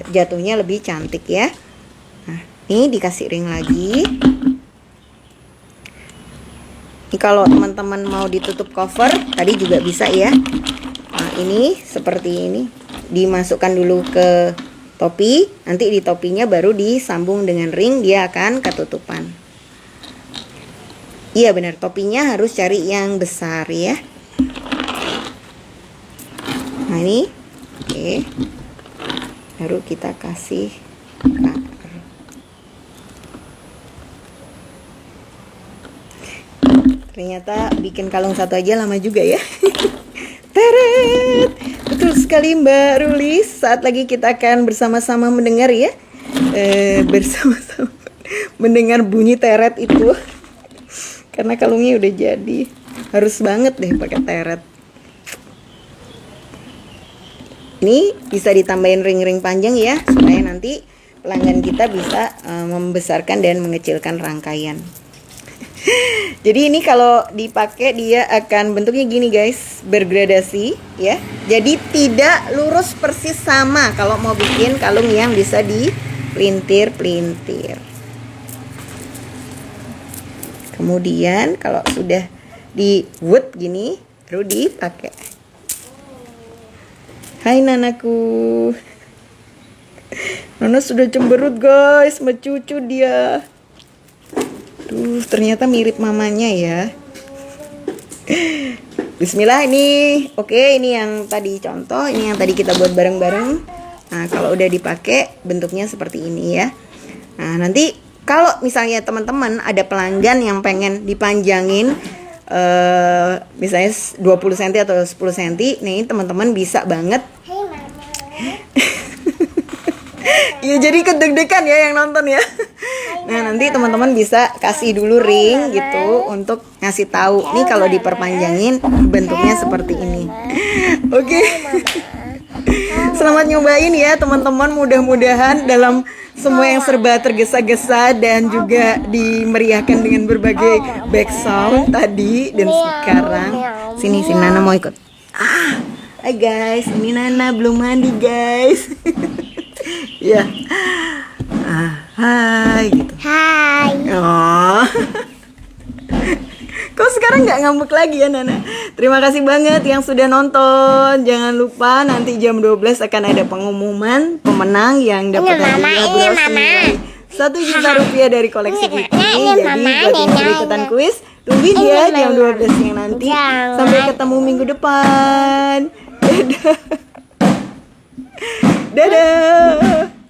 jatuhnya lebih cantik ya. Nah, ini dikasih ring lagi. Ini kalau teman-teman mau ditutup cover tadi juga bisa ya. Nah, ini seperti ini. Dimasukkan dulu ke topi, nanti di topinya baru disambung dengan ring, dia akan ketutupan. Iya benar, topinya harus cari yang besar ya. Nah ini, oke. Baru kita kasih cutter. Ternyata bikin kalung satu aja lama juga ya. Teret. Betul sekali Mbak Rulis. Saat lagi kita akan bersama-sama mendengar ya, bersama-sama mendengar bunyi teret itu. Karena kalungnya udah jadi. Harus banget deh pakai teret. Ini bisa ditambahin ring-ring panjang ya, supaya nanti pelanggan kita bisa membesarkan dan mengecilkan rangkaian. Jadi ini kalau dipakai dia akan bentuknya gini guys, bergradasi ya. Jadi tidak lurus persis sama kalau mau bikin kalung yang bisa dipelintir-pelintir. Kemudian kalau sudah di wood gini, baru dipakai. Hai nanaku. Nana sudah cemberut guys, sama cucu dia. Duh, ternyata mirip mamanya ya. Bismillah ini. Oke, ini yang tadi contoh, ini yang tadi kita buat bareng-bareng. Nah, kalau udah dipakai bentuknya seperti ini ya. Nah, nanti kalau misalnya teman-teman ada pelanggan yang pengen dipanjangin misalnya 20 cm atau 10 cm, nih teman-teman bisa banget. Hey mama. Ya jadi kedeg-degan ya yang nonton ya. Nah nanti teman-teman bisa kasih dulu ring gitu untuk ngasih tahu nih kalau diperpanjangin bentuknya seperti ini. Oke. Selamat nyobain ya teman-teman, mudah-mudahan dalam semua yang serba tergesa-gesa dan juga dimeriahkan dengan berbagai back sound tadi dan sekarang. Sini Nana mau ikut. Hai guys, ini Nana belum mandi guys. Ya. Hai gitu. Hai. Oh. Kok sekarang nggak ngambek lagi ya Nana? Terima kasih banget yang sudah nonton. Jangan lupa nanti jam 12 akan ada pengumuman pemenang yang dapat hadiah bros senilai 1 juta rupiah dari koleksi Kiki. Jadi buat yang sudah ikutan kuis, tungguin ya jam 12 yang nanti. Sampai ketemu minggu depan. Dadah. Dadah.